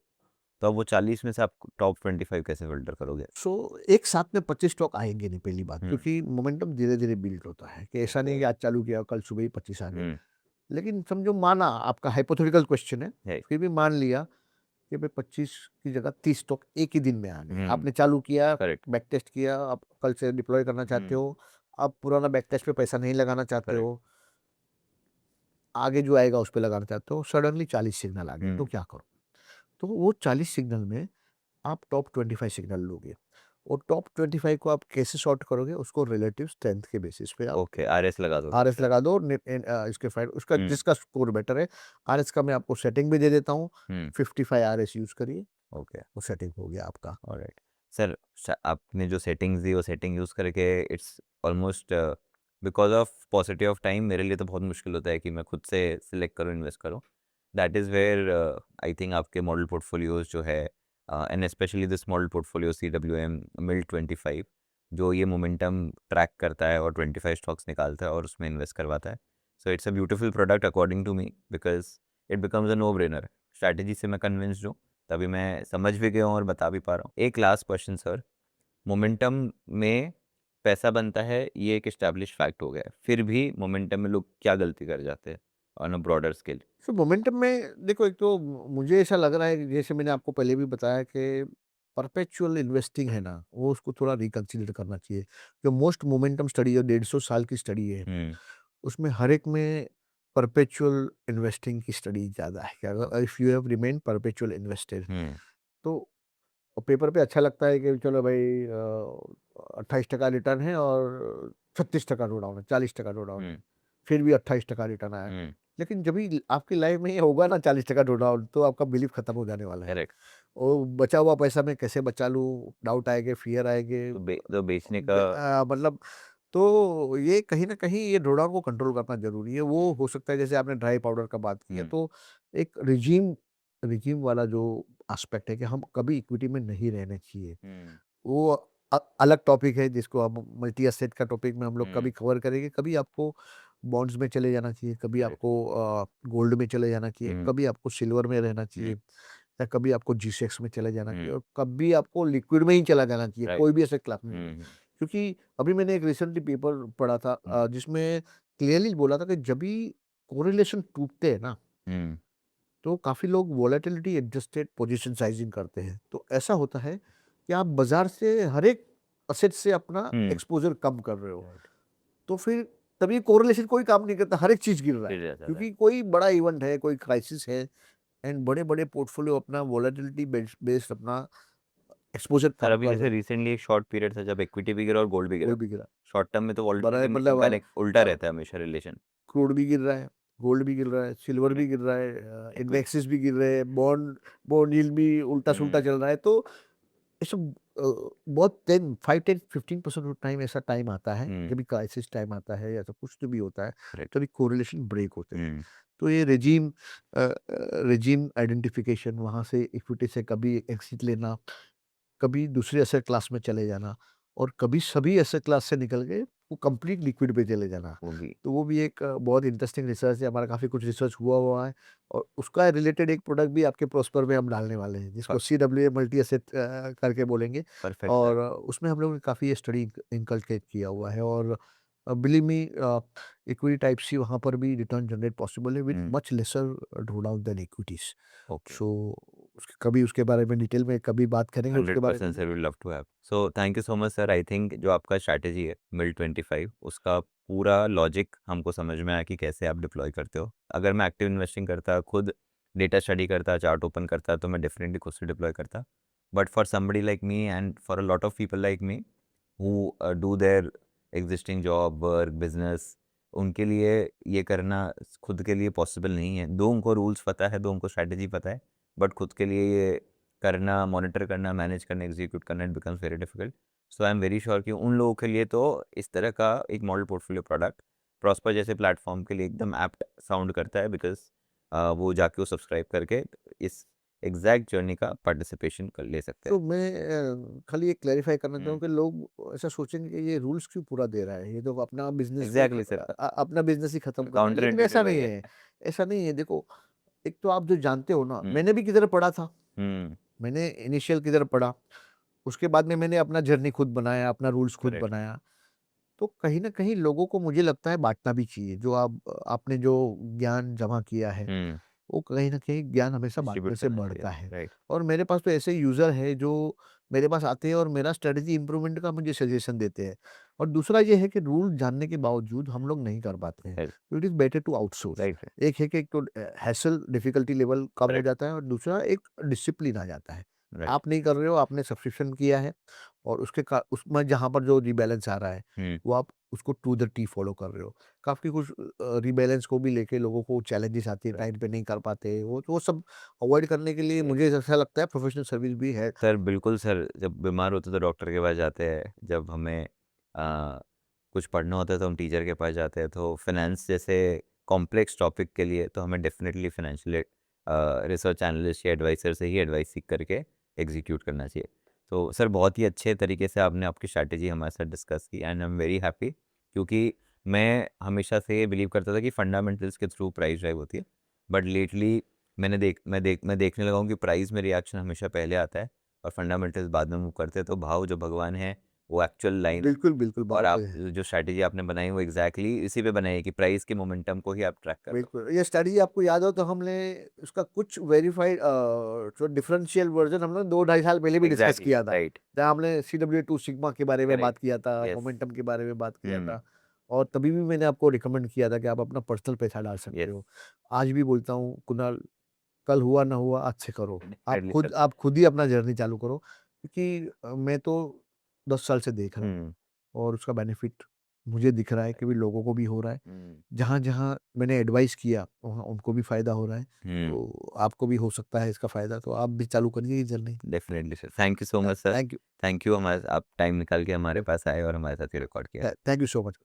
तो अब वो 40 में से आप टॉप 25 कैसे फिल्टर करोगे? सो एक साथ में 25 स्टॉक आएंगे नहीं, पहली बात, क्योंकि मोमेंटम धीरे धीरे बिल्ड होता है, कि ऐसा नहीं कि आज चालू किया कल सुबह ही 25 आ गए। लेकिन समझो, माना आपका हाइपोथेटिकल क्वेश्चन है, फिर भी मान लिया कि भाई 25 की जगह 30 स्टॉक एक ही दिन में आ गए। आपने चालू किया, करेक्ट। बैक टेस्ट किया, आप कल से डिप्लॉय करना चाहते हो, आप पुराना बैक टेस्ट पे पैसा नहीं लगाना चाहते हो, आगे जो आएगा उस पर लगाना चाहते हो, सडनली 40 सिग्नल आ गए, तो क्या करो? तो वो 40 सिग्नल में आप टॉप 25 सिग्नल लोगे और टॉप 25 को आप कैसे सॉर्ट करोगे? उसको रिलेटिव स्ट्रेंथ के बेसिस पे आप ओके, आरएस लगा दो। RS लगा दो। इसके फाइड उसका जिसका स्कोर बेटर है, RS का मैं आपको सेटिंग भी दे देता हूँ, 55 RS यूज करिए, ओके। वो सेटिंग हो गया आपका। ऑलराइट सर, आपने जो सेटिंग्स दी वो सेटिंग यूज़ करके it's almost because of पॉसिटी of time मेरे लिए तो बहुत मुश्किल होता है कि मैं खुद से सिलेक्ट करूँ, इन्वेस्ट करूँ। That is where I think आपके मॉडल पोर्टफोलियोज जो है, and specially this model portfolio CWM मिल्ट 25 जो ये मोमेंटम ट्रैक करता है और 25 स्टॉक्स निकालता है और उसमें इन्वेस्ट करवाता है। So it's a beautiful product according to me, because it becomes a no brainer. Strategy से मैं कन्विंस्ड हूँ, तभी मैं समझ भी गया हूँ और बता भी पा रहा हूँ। एक लास्ट क्वेश्चन सर, मोमेंटम में पैसा बनता है ये एक एस्टैब्लिश फैक्ट हो गया है, फिर भी मोमेंटम में लोग क्या गलती कर जाते हैं ऑन अ ब्रॉडर स्केल? तो मोमेंटम में देखो, एक तो मुझे ऐसा लग रहा है कि जैसे मैंने आपको पहले भी बताया कि परपेचुअल इन्वेस्टिंग है ना, वो उसको थोड़ा रिकंसिडर करना चाहिए। जो मोस्ट मोमेंटम स्टडी है, 150 साल की स्टडी है, हुँ, उसमें हर एक में परपेचुअल इन्वेस्टिंग की स्टडी ज़्यादा है कि अगर if you have remain perpetual invested, hmm, तो पेपर पे अच्छा लगता है कि चलो भाई 28% रिटर्न है और 36% रो डाउन है, 40% रो डाउन है, हुँ, फिर भी 28% रिटर्न आया। हुँ, लेकिन जब भी आपकी लाइफ में ये होगा ना 40% रो डाउन, तो आपका बिलीफ खत्म हो जाने वाला है। करेक्ट। और बचा हुआ पैसा मैं कैसे बचा लूँ, डाउट आएँगे, फ़ियर आएँगे, तो बेचने का मतलब तो ये कहीं न कहीं ये ड्रॉडाउन को कंट्रोल करना ज़रूरी है। वो हो सकता है जैसे आपने ड्राई पाउडर का बात किया, हुँ, तो एक रिजीम रिजीम वाला जो एस्पेक्ट है कि हम कभी इक्विटी में नहीं रहने चाहिए। हुँ, वो अलग टॉपिक है जिसको हम मल्टी एसेट का टॉपिक में हम लोग हुँ, कभी कवर करेंगे। कभी आपको बॉन्ड्स में चले जाना चाहिए, कभी करेक्ट। आपको गोल्ड में चले जाना चाहिए, हुँ, कभी आपको सिल्वर में रहना चाहिए, हुँ, या कभी आपको जीसेक्स में चले जाना चाहिए, हुँ, और कभी आपको लिक्विड में ही चला जाना चाहिए, राइट। कोई भी एसेट क्लास में नहीं। हुँ, हुँ, क्योंकि अभी मैंने एक रिसेंटली पेपर पढ़ा था हुँ, जिसमें क्लियरली बोला था कि जब भी कोरिलेशन टूटते हैं ना, हुँ, तो काफ़ी लोग वोलेटिलिटी एडजस्टेड पोजीशन साइजिंग करते हैं। तो ऐसा होता है कि आप बाज़ार से हर एक एसेट से अपना हुँ, एक्सपोज़र कम कर रहे हो। राइट। तो फिर तभी कोरिलेशन कोई काम नहीं करता, हर एक चीज़ गिर रहा है। फिर रह जाता है। क्योंकि कोई बड़ा इवेंट है, कोई क्राइसिस है, एंड बड़े-बड़े पोर्टफोलियो अपना वोलेटिलिटी बेस्ड अपना एक्सपोज़र सर, कम अभी कर जैसे रहे हैं, रिसेंटली एक शॉर्ट पीरियड था जब इक्विटी भी गिरा और गोल्ड भी गिरा। गोल्ड भी गिरा। शॉर्ट टर्म में तो बड़ा वोलेटिलिटी में मतलब इनका लाइक उल्टा अ रहता है हमेशा रिलेशन। क्रूड भी गिर रहा है, गोल्ड भी गिर रहा है, सिल्वर हुँ, भी गिर रहा है, इक्विटी इंडेक्सेस भी गिर रहे हैं, बॉन्ड बॉन्ड यील्ड भी उल्टा-सुल्टा हुँ, चल रहा है। तो ये सब बहुत 10 5, 10, 15% ऑफ टाइम ऐसा टाइम आता है, हुँ, जब भी क्राइसिस टाइम आता है या तो कुछ तो भी होता है, करेक्ट। तभी कोरिलेशन ब्रेक होते हैं। हुँ, तो ये रेजीम आइडेंटिफिकेशन, वहाँ से इक्विटी से कभी एग्जिट लेना, कभी दूसरे एसेट क्लास में चले जाना, और कभी सभी एसेट क्लास से निकल के वो कंप्लीट लिक्विड पे चले जाना। वो भी तो वो भी एक बहुत इंटरेस्टिंग रिसर्च है, हमारा काफ़ी कुछ रिसर्च हुआ हुआ है, और उसका रिलेटेड एक प्रोडक्ट भी आपके प्रोस्पर में हम डालने वाले हैं, प जिसको सीडब्ल्यूए मल्टी एसेट करके बोलेंगे। Perfect sir. और उसमें हम लोगों ने काफ़ी ये स्टडी इनकलकेट किया हुआ है, और बिलीव मी इक्विटी टाइप सी वहाँ पर भी रिटर्न जनरेट पॉसिबल है with hmm, much lesser drawdown than equities. Okay. So उसके कभी उसके बारे में डिटेल में कभी बात करेंगे उसके बारे में 100% भी। Sir, we love to have. So thank you so much sir. I think जो आपका स्ट्रैटेजी है मिल 25 उसका पूरा लॉजिक हमको समझ में आया कि कैसे आप डिप्लॉय करते हो। अगर मैं एक्टिव इन्वेस्टिंग करता, खुद डेटा स्टडी करता, चार्ट ओपन करता, तो मैं डेफिनेटली खुद से डिप्लॉय करता। But for somebody like me and for a lot of people like me who do their existing job, work, business, उनके लिए ये करना खुद के लिए पॉसिबल नहीं है। दो उनको रूल्स पता है, दो उनको स्ट्रैटेजी पता है, बट खुद के लिए ये करना, मॉनिटर करना, मैनेज करना, एग्जीक्यूट करना, it becomes very difficult. So I am very sure कि उन लोगों के लिए तो इस तरह का एक मॉडल पोर्टफोलियो प्रोडक्ट प्रॉस्पर जैसे प्लेटफॉर्म के लिए एकदम एप्ट साउंड करता है, बिकॉज वो जाके वो सब्सक्राइब करके इस एग्जैक्ट जर्नी का पार्टिसिपेशन कर ले सकते हैं। तो मैं खाली ये क्लैरिफाई करना चाहूँ हम्म, कि लोग ऐसा सोचेंगे कि ये रूल्स क्यों पूरा दे रहा है, ये तो अपना बिजनेस को एग्जैक्टली सर। अपना बिजनेस ही खत्म कर रहा है, काउंटर लेकिन ऐसा इंट्यूटिव है नहीं ये। है। ऐसा नहीं है, देखो, एक तो आप जो जानते हो ना, हम्म, मैंने भी किधर पढ़ा था, हम्म, मैंने इनिशियल किधर पढ़ा, उसके बाद में मैंने अपना जर्नी खुद बनाया, अपना रूल्स खुद करेक्ट। बनाया। तो कहीं न कहीं लोगों को मुझे लगता है बाँटना भी चाहिए, जो आपने जो ज्ञान जमा किया है, हम्म, वो कहीं न कहीं ज्ञान हमेशा डिस्ट्रीब्यूट बाँटने से करना चाहिए। बढ़ता है। राइट। और मेरे पास तो ऐसे यूज़र हैं जो मेरे पास आते हैं और मेरा स्ट्रैटेजी इम्प्रूवमेंट का मुझे सजेशन देते हैं। और दूसरा ये है कि रूल जानने के बावजूद हम लोग नहीं कर पाते हैं, तो it is better to outsource. Right. एक है कि एक तो हैसल डिफ़िकल्टी लेवल कम हो करेक्ट। जाता है, और दूसरा एक डिसिप्लिन आ जाता है। राइट। आप नहीं कर रहे हो, आपने सब्सक्रिप्शन किया है, और उसमें जहाँ पर जो रिबैलेंस आ रहा है, हम्म, वो आप उसको टू द टी फॉलो कर रहे हो। काफ़ी कुछ रिबैलेंस को भी लेके लोगों को चैलेंजेस आती है, राइट। टाइम पे नहीं कर पाते, वो सब अवॉइड करने के लिए मुझे ऐसा लगता है प्रोफेशनल सर्विस भी है। सर बिल्कुल सर, जब बीमार होते तो डॉक्टर के पास जाते हैं, जब हमें कुछ पढ़ना होता है तो हम टीचर के पास जाते हैं, तो फाइनेंस जैसे कॉम्प्लेक्स टॉपिक के लिए तो हमें डेफिनेटली फाइनेंशियल रिसर्च एनालिस्ट या एडवाइसर से ही एडवाइस सीख करके एग्जीक्यूट करना चाहिए। तो सर बहुत ही अच्छे तरीके से आपने आपकी स्ट्रैटेजी हमारे साथ डिस्कस की and I am very happy, क्योंकि मैं हमेशा से ये बिलीव करता था कि फंडामेंटल्स के थ्रू प्राइस ड्राइव होती है, बट लेटली मैं देखने लगा हूँ कि प्राइस में रिएक्शन हमेशा पहले आता है और फंडामेंटल्स बाद में मूव करते हैं। तो भाव जो भगवान है वो एक्चुअल लाइन बिल्कुल, बिल्कुल, और बात तो आप ये है। जो स्ट्रैटेजी आपने बनाई वो एग्जैक्टली इसी पे बनाई है कि प्राइस के मोमेंटम को ही आप ट्रैक कर रहे हो। बिल्कुल, ये स्ट्रैटेजी आपको याद हो तो हमने उसका कुछ वेरिफाइड जो डिफरेंशियल वर्ज़न हमने 2 ढाई साल पहले भी डिस्कस एग्जैक्टली किया था। राइट। जहाँ हमने CW2 सिग्मा के बारे में बात करेक्ट। किया था, यस। मोमेंटम के बारे में बात किया हम्म। था और तभी भी मैंने आपको रिकमेंड किया था कि आप अपना पर्सनल पैसा डाल सकते यस। हो। आज भी बोलता हूँ कुणाल, कल हुआ ना हुआ आज से करो। Definitely sir. आप खुद ही अपना जर्नी चालू करो क्योंकि मैं तो 10 साल से देख रहा हूँ हम्म। और उसका बेनिफिट मुझे दिख रहा है कि भी लोगों को भी हो रहा है। हम्म। जहाँ-जहाँ मैंने एडवाइस किया, वहाँ उनको भी फ़ायदा हो रहा है, हम्म। तो आपको भी हो सकता है इसका फ़ायदा, तो आप भी चालू करिए ये journey. Definitely sir, thank you so much sir. Thank you thank you, हमारे आप टाइम निकाल के हमारे पास आए और हमारे साथ ये रिकॉर्ड किया। Thank you so much.